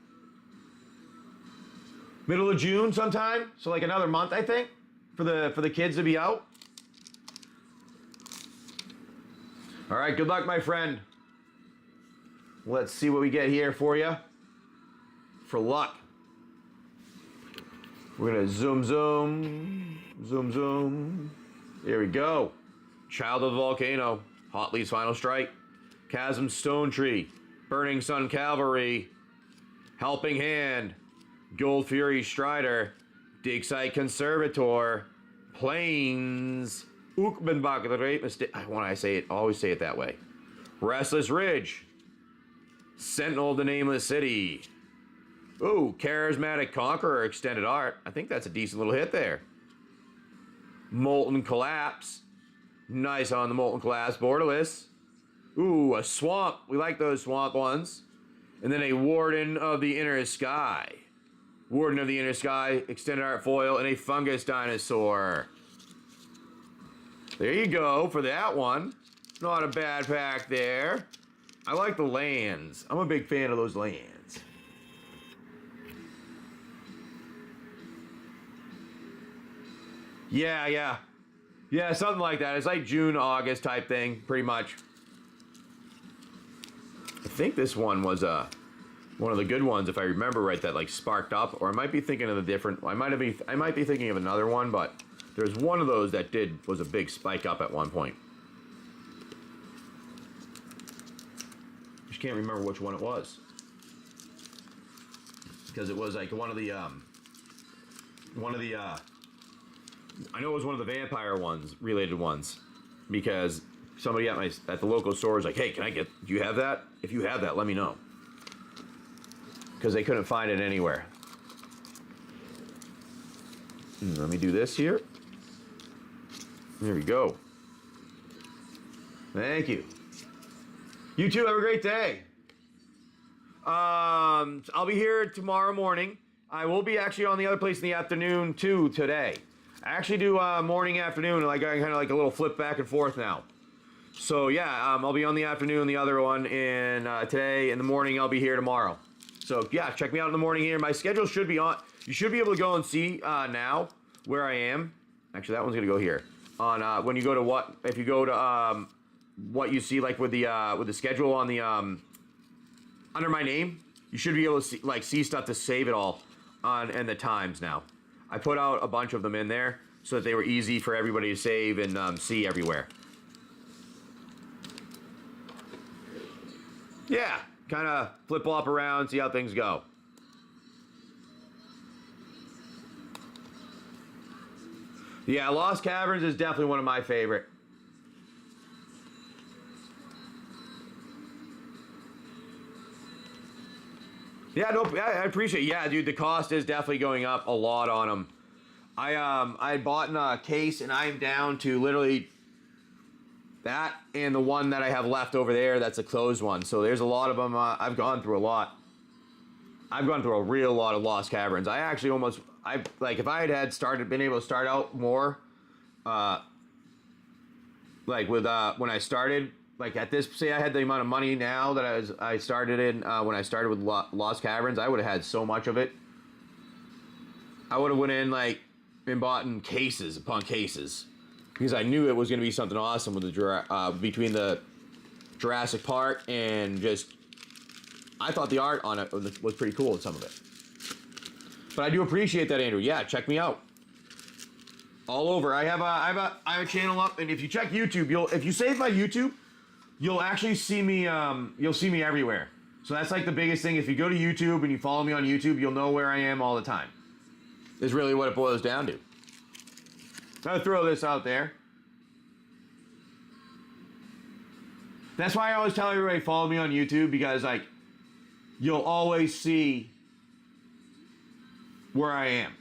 Middle of June sometime. So like another month, I think, for the kids to be out. All right, good luck, my friend. Let's see what we get here for you. For luck. We're gonna zoom. Here we go. Child of the Volcano, Hot Leaves Final Strike, Chasm Stone Tree, Burning Sun Cavalry, Helping Hand, Gold Fury Strider, Dig Site Conservator, Plains, Ukbenbach, the great mistake. When I say it, always say it that way. Restless Ridge, Sentinel of the Nameless City. Ooh, Charismatic Conqueror Extended Art. I think that's a decent little hit there. Molten Collapse. Nice on the Molten Collapse. Borderless. Ooh, a Swamp. We like those Swamp ones. And then a Warden of the Inner Sky. Warden of the Inner Sky, Extended Art Foil, and a Fungus Dinosaur. There you go for that one. Not a bad pack there. I like the lands. I'm a big fan of those lands. Yeah, something like that. It's like June, August type thing, pretty much. I think this one was one of the good ones, if I remember right, that like sparked up. Or I might be thinking of a different. I might be thinking of another one, but there's one of those that was a big spike up at one point. Just can't remember which one it was, because it was like one of the I know it was one of the vampire ones, related ones, because somebody at the local store was like, "Hey, do you have that? If you have that, let me know." Because they couldn't find it anywhere. Let me do this here. There we go. Thank you. You too, have a great day. I'll be here tomorrow morning. I will be actually on the other place in the afternoon too today. I actually do morning, afternoon, like I kind of like a little flip back and forth now. So yeah, I'll be on the afternoon, the other one, and today in the morning I'll be here tomorrow. So yeah, check me out in the morning here. My schedule should be on. You should be able to go and see now where I am. Actually, that one's gonna go here. On when you go to if you go to what you see like with the schedule on the under my name, you should be able to see stuff to save it all on and the times now. I put out a bunch of them in there so that they were easy for everybody to save and see everywhere. Yeah, kind of flip-flop around, see how things go. Yeah, Lost Caverns is definitely one of my favorite. Yeah, no, I appreciate it. Yeah, dude, the cost is definitely going up a lot on them. I bought in a case, and I'm down to literally that and the one that I have left over there. That's a closed one. So there's a lot of them. I've gone through a lot. I've gone through a real lot of Lost Caverns. I actually almost, if I had been able to start out more, like with when I started. Like at this, say I had the amount of money now that I started in when I started with Lost Caverns, I would have had so much of it. I would have went in and bought in cases upon cases, because I knew it was going to be something awesome with the between the Jurassic Park and just I thought the art on it was pretty cool with some of it. But I do appreciate that, Andrew. Yeah, check me out. All over. I have a channel up, and if you check YouTube, if you save my YouTube, you'll actually see me, you'll see me everywhere. So that's like the biggest thing. If you go to YouTube and you follow me on YouTube, you'll know where I am all the time. Is really what it boils down to. I'll throw this out there. That's why I always tell everybody follow me on YouTube, because you'll always see where I am.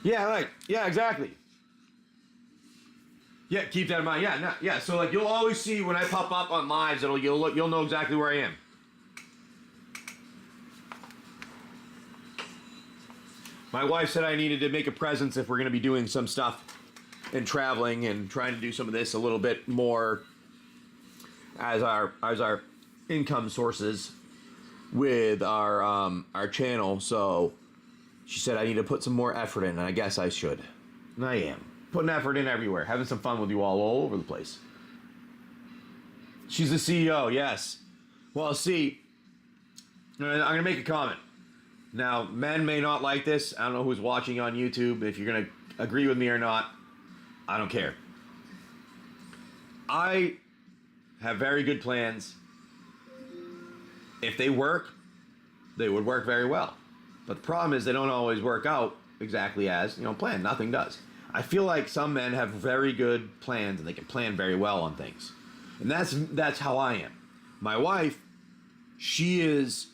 Yeah, exactly. Yeah, keep that in mind. Yeah. So you'll always see when I pop up on lives, you'll know exactly where I am. My wife said I needed to make a presence if we're going to be doing some stuff and traveling and trying to do some of this a little bit more as our income sources with our channel. So she said I need to put some more effort in, and I guess I should. And I am. Putting effort in everywhere. Having some fun with you all over the place. She's the CEO, yes. Well, see, I'm going to make a comment. Now, men may not like this. I don't know who's watching on YouTube. If you're going to agree with me or not, I don't care. I have very good plans. If they work, they would work very well. But the problem is they don't always work out exactly as, planned. Nothing does. I feel like some men have very good plans and they can plan very well on things. And that's how I am. My wife, she is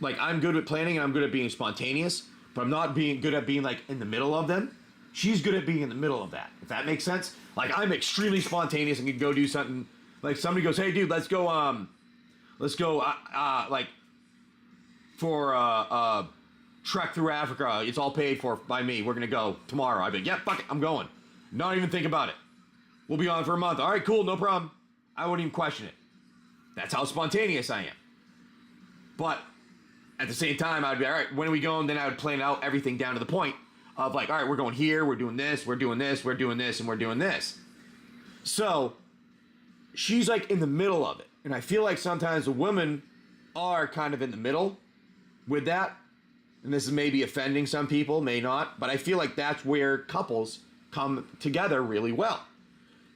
like, I'm good at planning and I'm good at being spontaneous, but I'm not being good at being like in the middle of them. She's good at being in the middle of that, if that makes sense. Like, I'm extremely spontaneous and can go do something. Like, somebody goes, hey dude, let's go like for trek through Africa. It's all paid for by me. We're gonna go tomorrow. I'd be like, yeah, fuck it, I'm going. Not even think about it. We'll be on for a month. All right, cool, no problem. I wouldn't even question it. That's how spontaneous I am. But at the same time, I'd be, all right, when are we going? Then I would plan out everything down to the point of like, all right, we're going here, we're doing this, we're doing this, we're doing this, and we're doing this. So she's like in the middle of it. And I feel like sometimes the women are kind of in the middle with that. And this is maybe offending some people, may not, but I feel like that's where couples come together really well.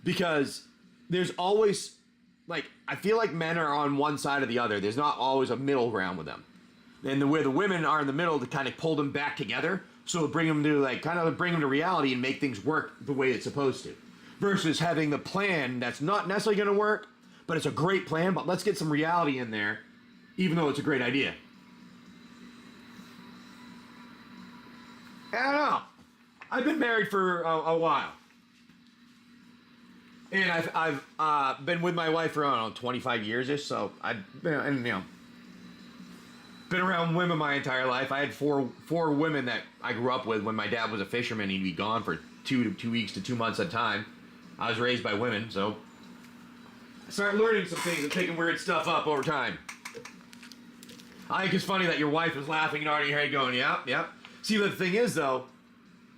Because there's always, like, I feel like men are on one side or the other. There's not always a middle ground with them. And where the women are in the middle to kind of pull them back together, so bring them to, like, kind of bring them to reality and make things work the way it's supposed to. Versus having the plan that's not necessarily going to work, but it's a great plan, but let's get some reality in there, even though it's a great idea. I don't know. I've been married for a while. And I've been with my wife for, I don't know, 25 years-ish, so I've been, been around women my entire life. I had four women that I grew up with. When my dad was a fisherman, he'd be gone for 2 weeks to 2 months at a time. I was raised by women, so I started learning some things and picking weird stuff up over time. I think it's funny that your wife was laughing and already your head going, yep, yep. See, the thing is, though,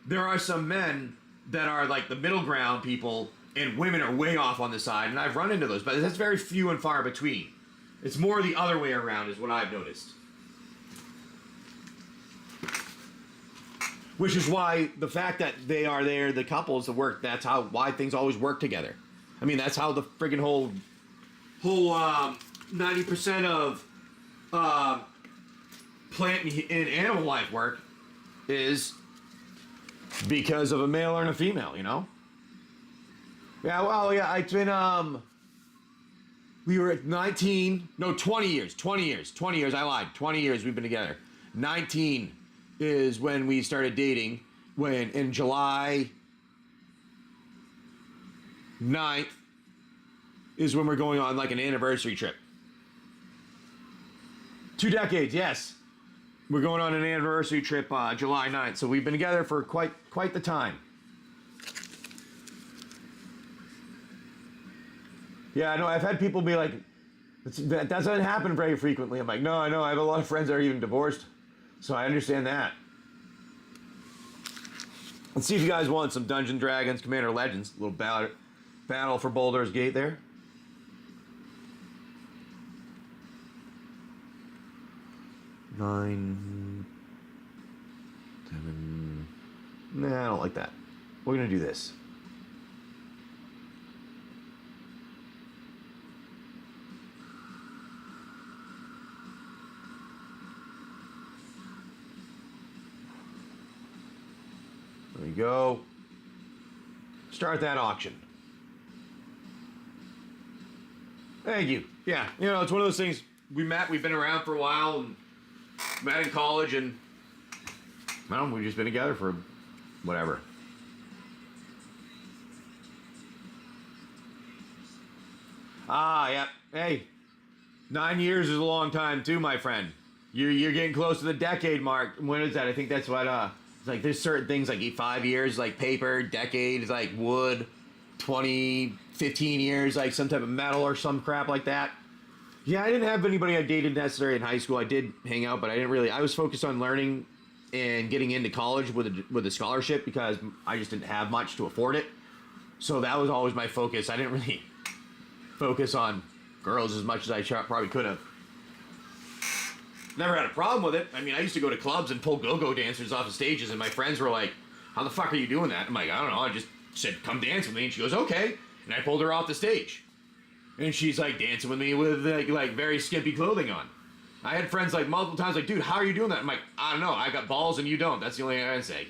there are some men that are like the middle ground people, and women are way off on the side, and I've run into those, but that's very few and far between. It's more the other way around is what I've noticed. Which is why the fact that they are there, the couples that work, that's why things always work together. I mean, that's how the friggin' whole 90% of plant and animal life work is because of a male and a female, you know? Yeah, well, yeah, it's been, we were at 20 years, I lied, 20 years we've been together. 19 is when we started dating, when in July 9th is when we're going on like an anniversary trip. 2 decades, yes. We're going on an anniversary trip July 9th, so we've been together for quite the time. Yeah, I know, I've had people be like, that doesn't happen very frequently. I'm like, no, I know, I have a lot of friends that are even divorced, so I understand that. Let's see if you guys want some Dungeons & Dragons Commander Legends, a little battle for Baldur's Gate there. Nine, 7. Nah, I don't like that. We're gonna do this. There we go. Start that auction. Thank you. Yeah, you know, it's one of those things. We've been around for a while, and met in college, and well, we've just been together for whatever. Ah, yeah. Hey, 9 years is a long time too, my friend. You're getting close to the decade mark. When is that? I think that's what it's like. There's certain things like 5 years, like paper. Decade is like wood. 15 years, like some type of metal or some crap like that. Yeah, I didn't have anybody I dated necessarily in high school. I did hang out, but I didn't really. I was focused on learning and getting into college with a scholarship because I just didn't have much to afford it. So that was always my focus. I didn't really focus on girls as much as I probably could have. Never had a problem with it. I mean, I used to go to clubs and pull go-go dancers off of stages, and my friends were like, "How the fuck are you doing that?" I'm like, "I don't know. I just said, come dance with me." And she goes, "Okay." And I pulled her off the stage. And she's like dancing with me with like very skimpy clothing on. I had friends like multiple times like, "Dude, how are you doing that?" I'm like, "I don't know. I got balls and you don't." That's the only thing I can say.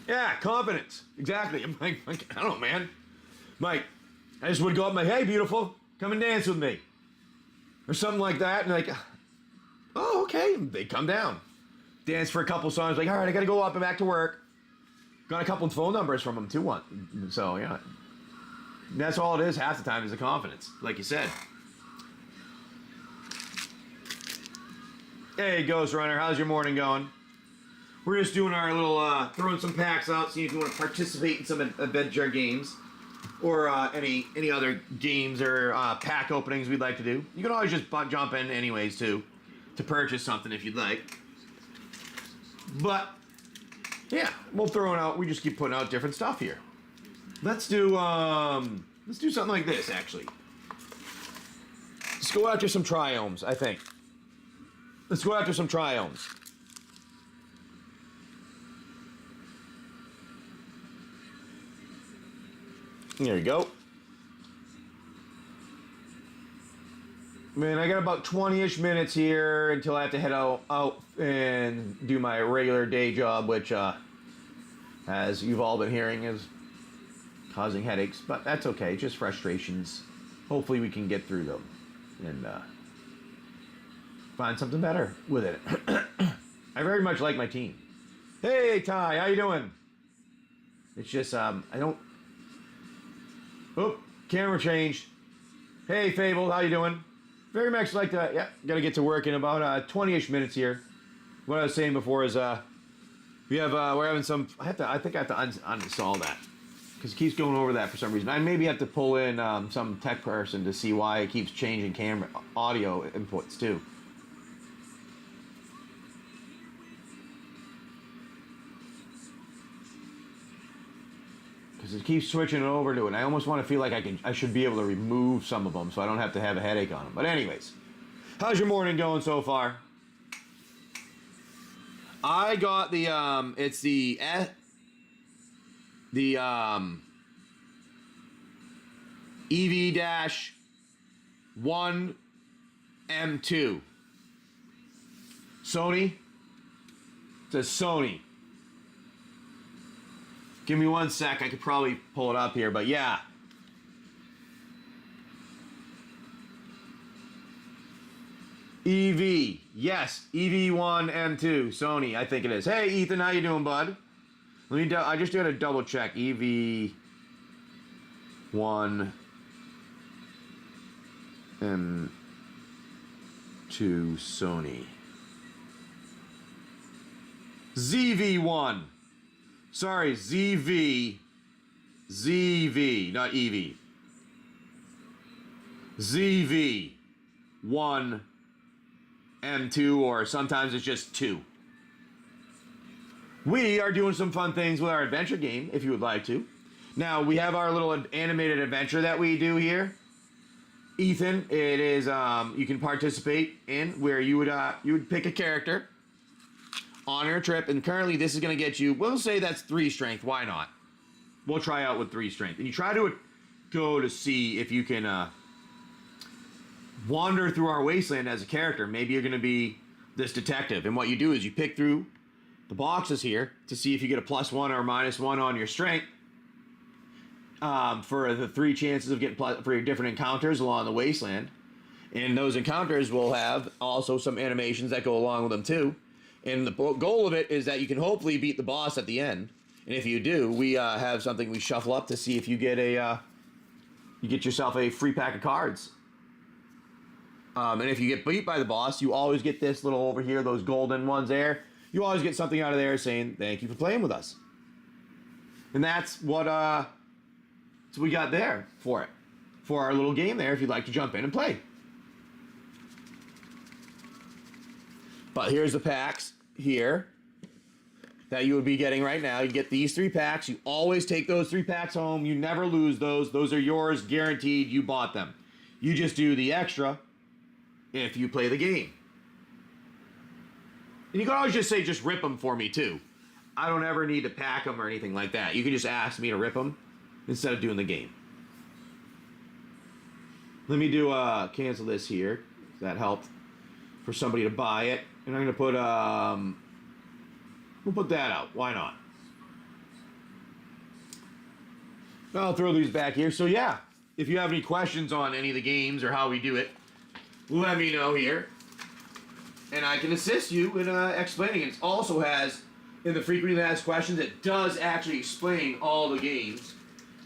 Yeah, confidence. Exactly. I'm like, I don't know, man. Mike, I just would go up and like, hey, beautiful, come and dance with me. Or something like that. And like, oh, okay. And they come down. Dance for a couple songs. Like, all right, I got to go up and back to work. Got a couple of phone numbers from them, too. So, yeah. That's all it is half the time is the confidence, like you said. Hey, Ghost Runner, how's your morning going? We're just doing our little, throwing some packs out, seeing if you want to participate in some adventure games. Or any other games or pack openings we'd like to do. You can always just jump in anyways, too, to purchase something if you'd like. But, yeah, we just keep putting out different stuff here. Let's do something like this, actually. Let's go after some triomes, I think. Let's go after some triomes. There you go. Man, I got about 20-ish minutes here until I have to head out and do my regular day job, which, as you've all been hearing, is causing headaches. But that's okay, just frustrations. Hopefully we can get through them and find something better with it. I very much like my team. Hey, Ty, how you doing? It's just, I don't... Oh, camera changed. Hey, Fable, how you doing? Very much like that. Yeah, gotta get to work in about 20-ish minutes here. What I was saying before is we're having some. I think I have to uninstall that because it keeps going over that for some reason. I maybe have to pull in some tech person to see why it keeps changing camera audio inputs too. Because it keeps switching over to it. And I almost want to feel like I should be able to remove some of them so I don't have to have a headache on them. But anyways, how's your morning going so far? I got the it's the EV-1 M2 Sony. It's a Sony. Give me one sec. I could probably pull it up here, but yeah. EV. Yes, EV-1 M2 Sony. I think it is. Hey, Ethan, how you doing, bud? I just got to double check. EV-1 M2 Sony. ZV-1. Sorry, ZV, not EV. ZV-1 M2, or sometimes it's just 2. We are doing some fun things with our adventure game, if you would like to. Now, we have our little animated adventure that we do here. Ethan, it is, you can participate in where you would pick a character on your trip, and currently this is going to get you, we'll say that's 3 strength. Why not? We'll try out with 3 strength. And you try to go to see if you can wander through our wasteland as a character. Maybe you're going to be this detective. And what you do is you pick through the boxes here to see if you get a +1 or -1 on your strength for the 3 chances of getting for your different encounters along the wasteland. And those encounters will have also some animations that go along with them too. And the goal of it is that you can hopefully beat the boss at the end. And if you do, we have something we shuffle up to see if you get you get yourself a free pack of cards. And if you get beat by the boss, you always get this little over here, those golden ones there. You always get something out of there saying, thank you for playing with us. And that's what so we got there for it. For our little game there, if you'd like to jump in and play. But here's the packs here that you would be getting right now. You get these 3 packs. You always take those 3 packs home. You never lose those. Those are yours, guaranteed. You bought them. You just do the extra if you play the game. And you can always just say, just rip them for me too. I don't ever need to pack them or anything like that. You can just ask me to rip them instead of doing the game. Let me do cancel this here. That helped for somebody to buy it. And I'm going to put, we'll put that out. Why not? I'll throw these back here. So yeah, if you have any questions on any of the games or how we do it, let me know here. And I can assist you in explaining it. It also has, in the frequently asked questions, it does actually explain all the games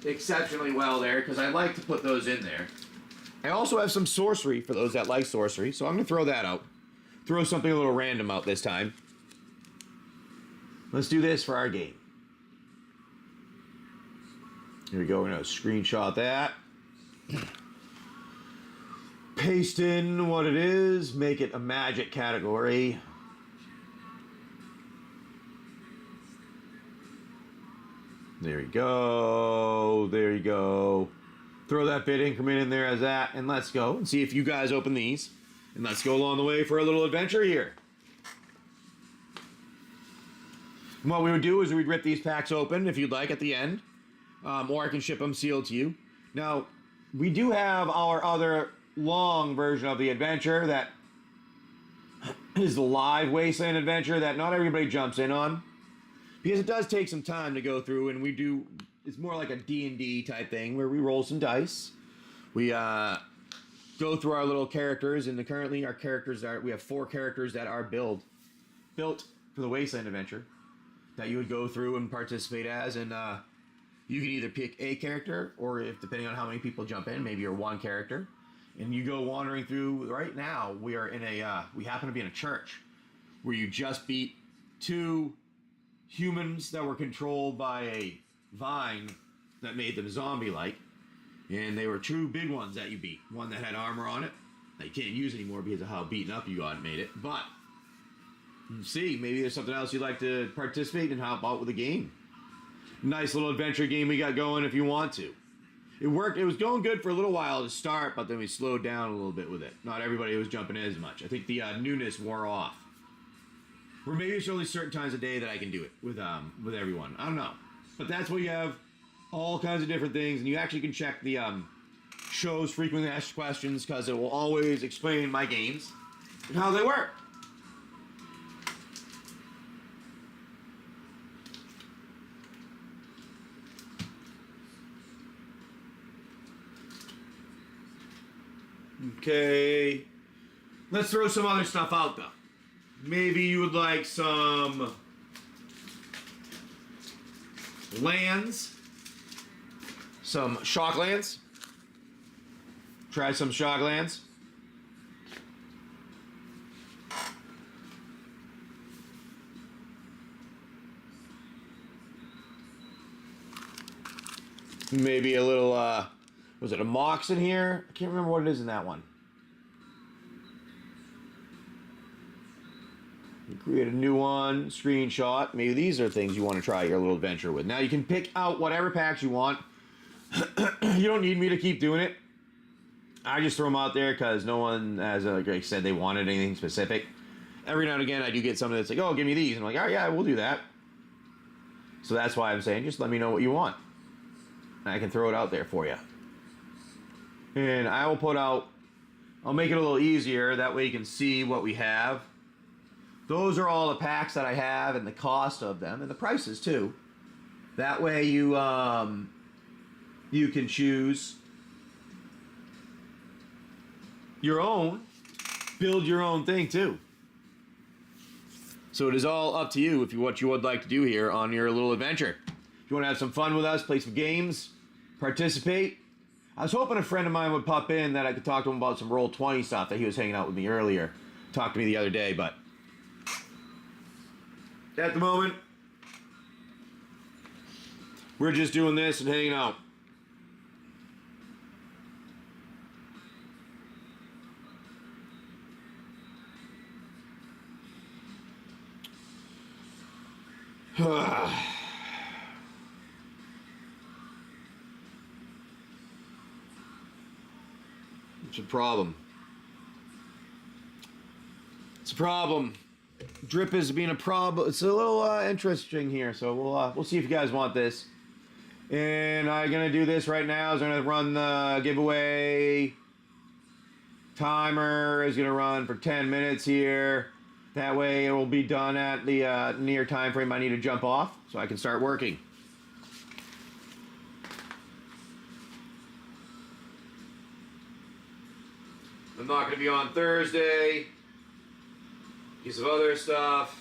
exceptionally well there, because I like to put those in there. I also have some sorcery for those that like sorcery, so I'm going to throw that out. Throw something a little random out this time. Let's do this for our game. Here we go. We're going to screenshot that. Paste in what it is. Make it a magic category. There you go. There you go. Throw that bit increment in there as that, and let's go and see if you guys open these. And let's go along the way for a little adventure here. And what we would do is we'd rip these packs open if you'd like at the end, or I can ship them sealed to you. Now, we do have our other long version of the adventure that is the live Wasteland adventure that not everybody jumps in on, because it does take some time to go through, and we do, it's more like a D&D type thing where we roll some dice. We go through our little characters, and currently our characters are, we have 4 characters that are built for the Wasteland adventure that you would go through and participate as, and you can either pick a character, or if depending on how many people jump in, maybe you're one character, and you go wandering through. Right now we are in a we happen to be in a church where you just beat 2 humans that were controlled by a vine that made them zombie-like, and they were 2 big ones that you beat. One that had armor on it that you can't use anymore because of how beaten up you got and made it. But see, maybe there's something else you'd like to participate and hop out with a game. Nice little adventure game we got going if you want to. It worked. It was going good for a little while to start, but then we slowed down a little bit with it. Not everybody was jumping in as much. I think the newness wore off. Or maybe it's only certain times of day that I can do it with everyone. I don't know. But that's where you have all kinds of different things, and you actually can check the show's frequently asked questions, because it will always explain my games and how they work. Okay, let's throw some other stuff out though. Maybe you would like some lands, some shock lands. Try some shock lands. Maybe a little, was it a Mox in here? I can't remember what it is in that one. You create a new one, screenshot. Maybe these are things you want to try your little adventure with. Now you can pick out whatever packs you want. You don't need me to keep doing it. I just throw them out there because no one, as like I said, they wanted anything specific. Every now and again I do get something that's like, oh, give me these. And I'm like, oh yeah, we'll do that. So that's why I'm saying, just let me know what you want. And I can throw it out there for you. And I will put out, I'll make it a little easier. That way you can see what we have. Those are all the packs that I have and the cost of them and the prices too. That way you you can choose your own, build your own thing too. So it is all up to you if what you would like to do here on your little adventure. If you want to have some fun with us, play some games, participate. I was hoping a friend of mine would pop in that I could talk to him about some Roll20 stuff that he was hanging out with me earlier. Talked to me the other day, but at the moment, we're just doing this and hanging out. It's a problem. It's a problem. Drip is being a problem. It's a little interesting here, so we'll see if you guys want this. And I'm gonna do this right now. I'm gonna run the giveaway. Timer is gonna run for 10 minutes here. That way it will be done at the near time frame I need to jump off, so I can start working. I'm not going to be on Thursday because of other stuff.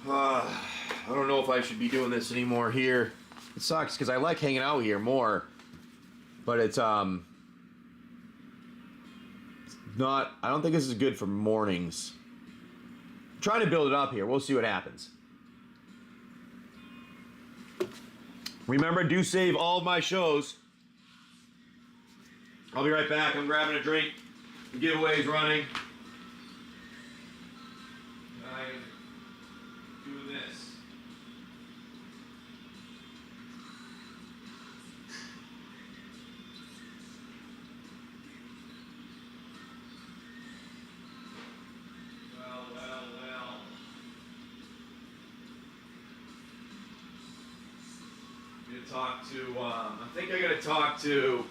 I don't know if I should be doing this anymore here. It sucks because I like hanging out here more, but it's not. I don't think this is good for mornings. I'm trying to build it up here. We'll see what happens. Remember, do save all of my shows. I'll be right back. I'm grabbing a drink. The giveaway's running. I'm doing this. Well. I'm gonna talk to. I think I gotta talk to.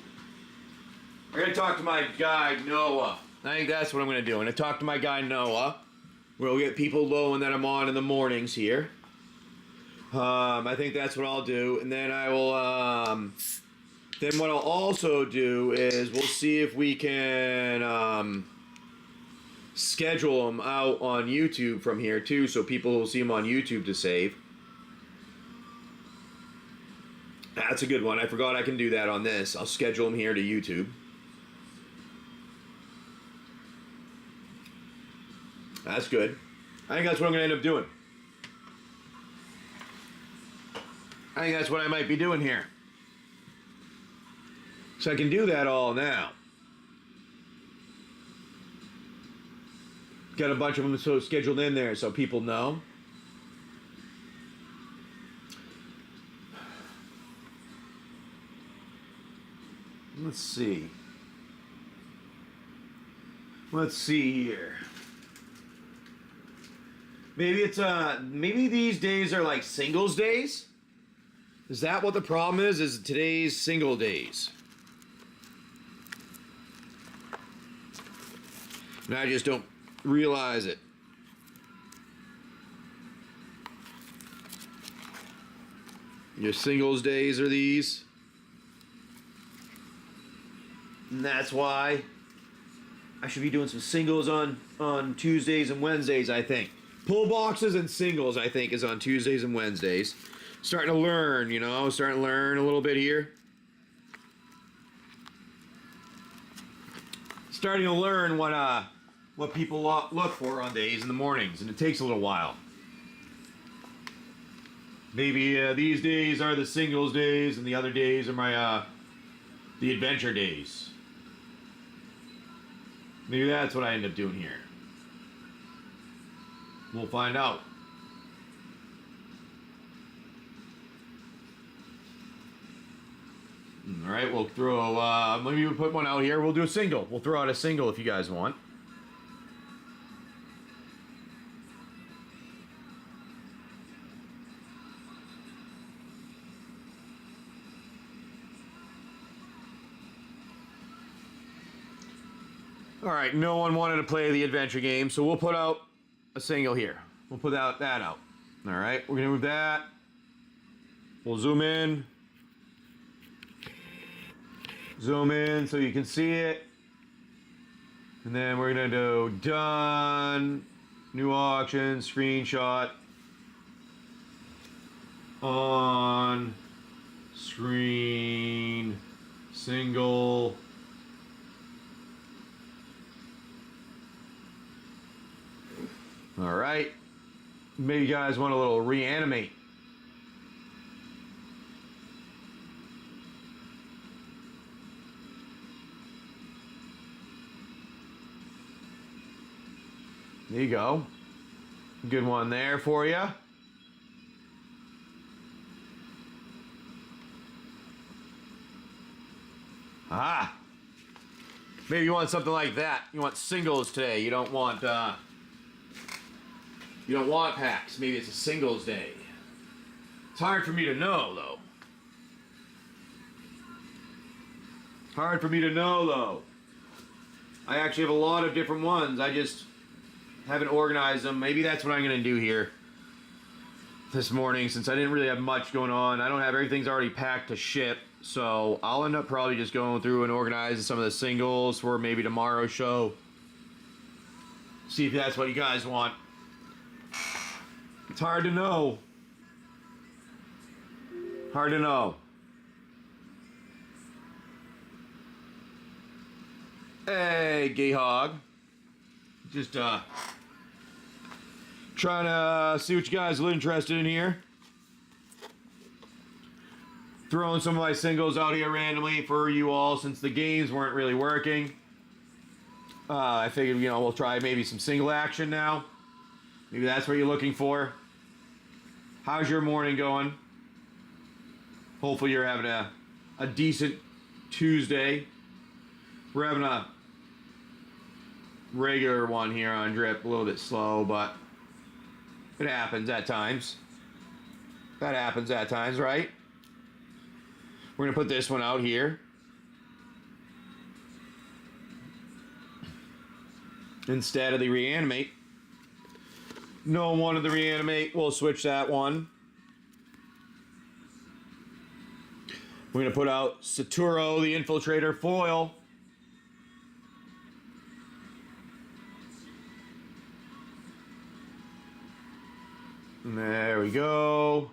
I'm going to talk to my guy, Noah. I think that's what I'm going to do. I'm going to talk to my guy, Noah. We'll get people low and that I'm on in the mornings here. I think that's what I'll do. And then I will, then what I'll also do is we'll see if we can, schedule them out on YouTube from here too, so people will see them on YouTube to save. That's a good one. I forgot I can do that on this. I'll schedule them here to YouTube. That's good. I think that's what I'm going to end up doing. I think that's what I might be doing here. So I can do that all now. Got a bunch of them so scheduled in there so people know. Let's see. Let's see here. Maybe it's maybe these days are like singles days? Is that what the problem is? Is today's single days? And I just don't realize it. Your singles days are these? And that's why I should be doing some singles on Tuesdays and Wednesdays, I think. Pull boxes and singles, I think, is on Tuesdays and Wednesdays. Starting to learn, you know, starting to learn a little bit here. Starting to learn what people look for on days in the mornings, and it takes a little while. Maybe these days are the singles days, and the other days are my the adventure days. Maybe that's what I end up doing here. We'll find out. All right, we'll throw, maybe we'll put one out here. We'll do a single. We'll throw out a single if you guys want. All right, no one wanted to play the adventure game, so we'll put out a single here. We'll put that out. All right, we're gonna move that. We'll zoom in so you can see it. And then we're gonna do done, new auction, screenshot, on screen, single. All right, maybe you guys want a little reanimate. There you go. Good one there for you. Ah. Maybe you want something like that. You want singles today. You don't want packs. Maybe it's a singles day. It's hard for me to know, though. Hard for me to know, though. I actually have a lot of different ones. I just haven't organized them. Maybe that's what I'm going to do here this morning, since I didn't really have much going on. I don't have everything's already packed to ship. So I'll end up probably just going through and organizing some of the singles for maybe tomorrow's show. See if that's what you guys want. It's hard to know. Hard to know. Hey, gay hog. Just trying to see what you guys are interested in here. Throwing some of my singles out here randomly for you all since the games weren't really working. I figured, you know, we'll try maybe some single action now. Maybe that's what you're looking for. How's your morning going? Hopefully you're having a decent Tuesday. We're having a regular one here on Drip, a little bit slow, but it happens at times. That happens at times, right? We're going to put this one out here. Instead of the reanimate. No one wanted the reanimate. We'll switch that one. We're going to put out Saturo, the Infiltrator foil. And there we go.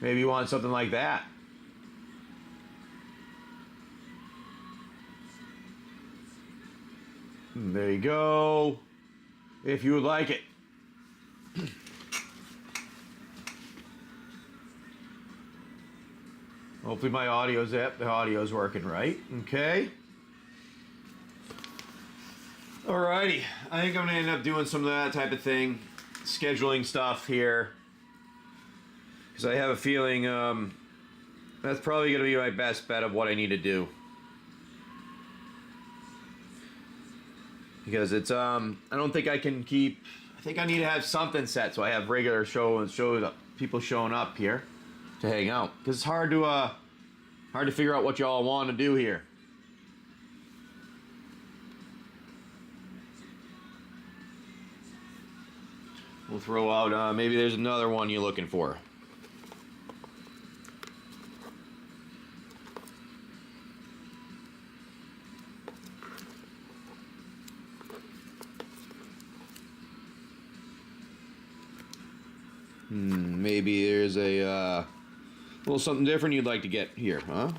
Maybe you want something like that. And there you go. If you would like it. Hopefully my audio's up. The audio's working right. Okay. Alrighty. I think I'm going to end up doing some of that type of thing. Scheduling stuff here. Because I have a feeling that's probably going to be my best bet of what I need to do. Because it's, I don't think I can keep, I think I need to have something set so I have regular people showing up here to hang out. Because it's hard to figure out what y'all want to do here. We'll throw out, maybe there's another one you're looking for. Maybe there's a little something different you'd like to get here, huh?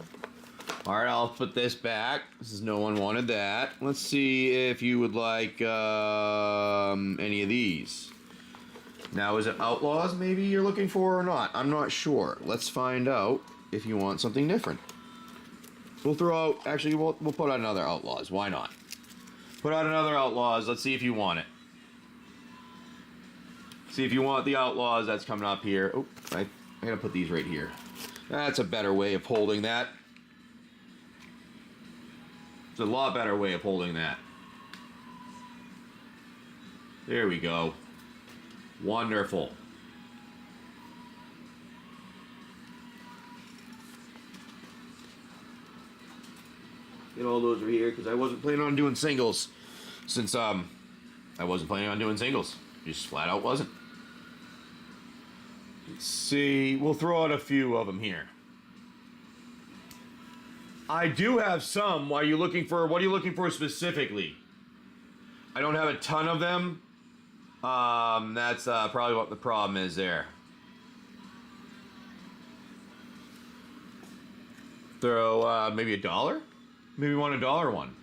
Alright, I'll put this back. This is no one wanted that. Let's see if you would like any of these. Now, is it Outlaws maybe you're looking for or not? I'm not sure. Let's find out if you want something different. We'll throw out, actually, we'll put out another Outlaws. Why not? Put out another Outlaws. Let's see if you want it. See if you want the Outlaws that's coming up here. Oh, I gotta put these right here. That's a better way of holding that. It's a lot better way of holding that. There we go. Wonderful. Get all those over here because I wasn't planning on doing singles. Since I wasn't planning on doing singles. Just flat out wasn't. Let's see. We'll throw out a few of them here. I do have some. What are you looking for specifically? I don't have a ton of them. That's probably what the problem is there. Throw maybe $1? Maybe you want $1 one.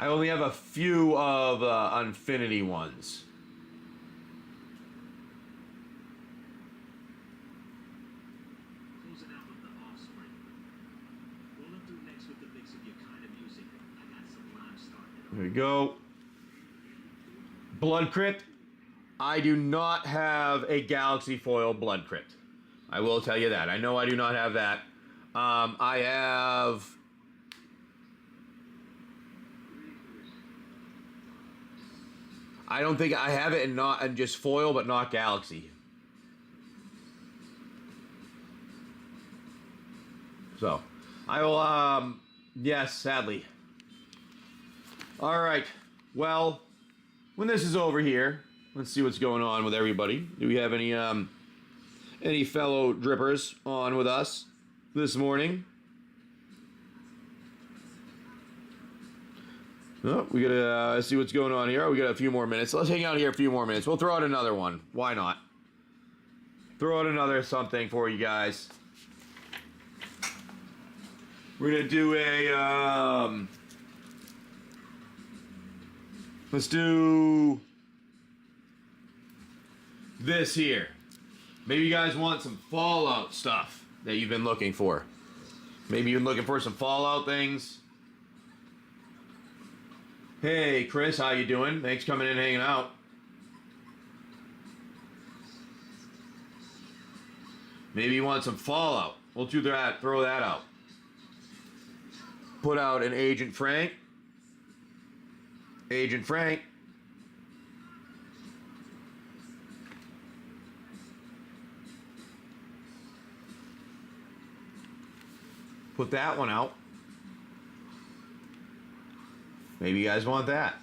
I only have a few of Infinity ones. Closing out with the offspring. Rolling through next with the mix of your kind of music. I got some rhymes started. There we go. Blood Crypt. I do not have a Galaxy Foil Blood Crypt. I will tell you that. I know I do not have that. I have... I don't think I have it in just foil, but not Galaxy. So, I will, yes, sadly. All right, well, when this is over here, let's see what's going on with everybody. Do we have any fellow drippers on with us this morning? Oh, we gotta see what's going on here. We got a few more minutes. Let's hang out here a few more minutes. We'll throw out another one. Why not? Throw out another something for you guys. We're gonna do a let's do this here. Maybe you guys want some Fallout stuff that you've been looking for. Maybe you've been looking for some Fallout things. Hey, Chris, how you doing? Thanks for coming in and hanging out. Maybe you want some Fallout. We'll do that. Throw that out. Put out an Agent Frank. Agent Frank. Put that one out. Maybe you guys want that.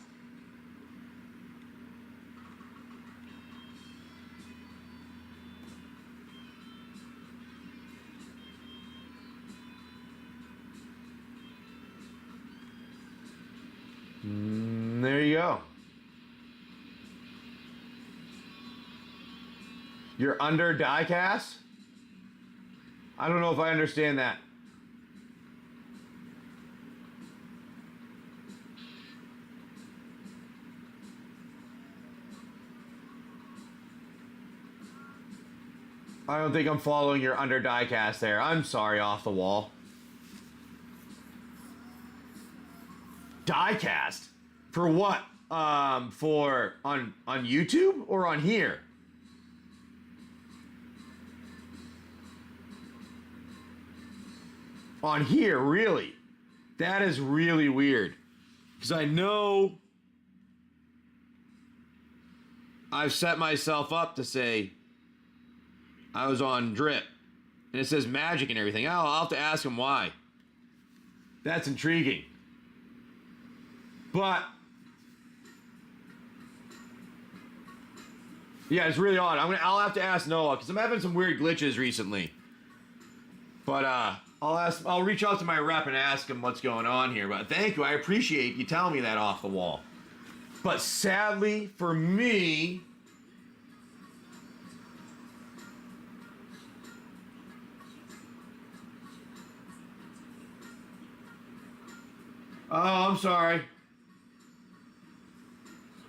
There you go. You're under diecast? I don't know if I understand that. I don't think I'm following your under diecast there. I'm sorry, off the wall. Diecast? For what? For on YouTube or on here? On here, really? That is really weird. Because I know I've set myself up to say I was on drip. And it says magic and everything. Oh, I'll have to ask him why. That's intriguing. But yeah, it's really odd. I'll have to ask Noah because I'm having some weird glitches recently. But I'll reach out to my rep and ask him what's going on here. But thank you. I appreciate you telling me that off the wall. But sadly for me, oh, I'm sorry.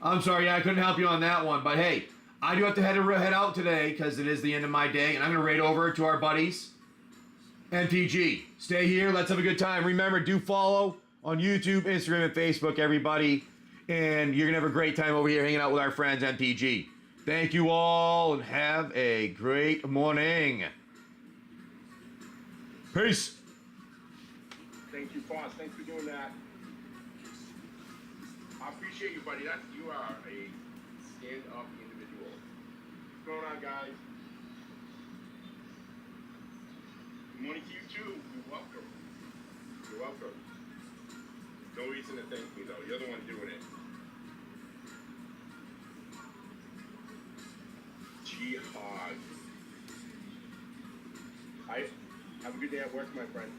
I'm sorry, yeah, I couldn't help you on that one. But hey, I do have to head out today because it is the end of my day. And I'm going to raid over to our buddies, MPG. Stay here. Let's have a good time. Remember, do follow on YouTube, Instagram, and Facebook, everybody. And you're going to have a great time over here hanging out with our friends, MPG. Thank you all and have a great morning. Peace. Thank you, Foss. Thanks for doing that. I appreciate you, buddy. You are a stand-up individual. What's going on, guys? Good morning to you, too. You're welcome. You're welcome. No reason to thank me, though. You're the one doing it. Jihad. Have a good day at work, my friend.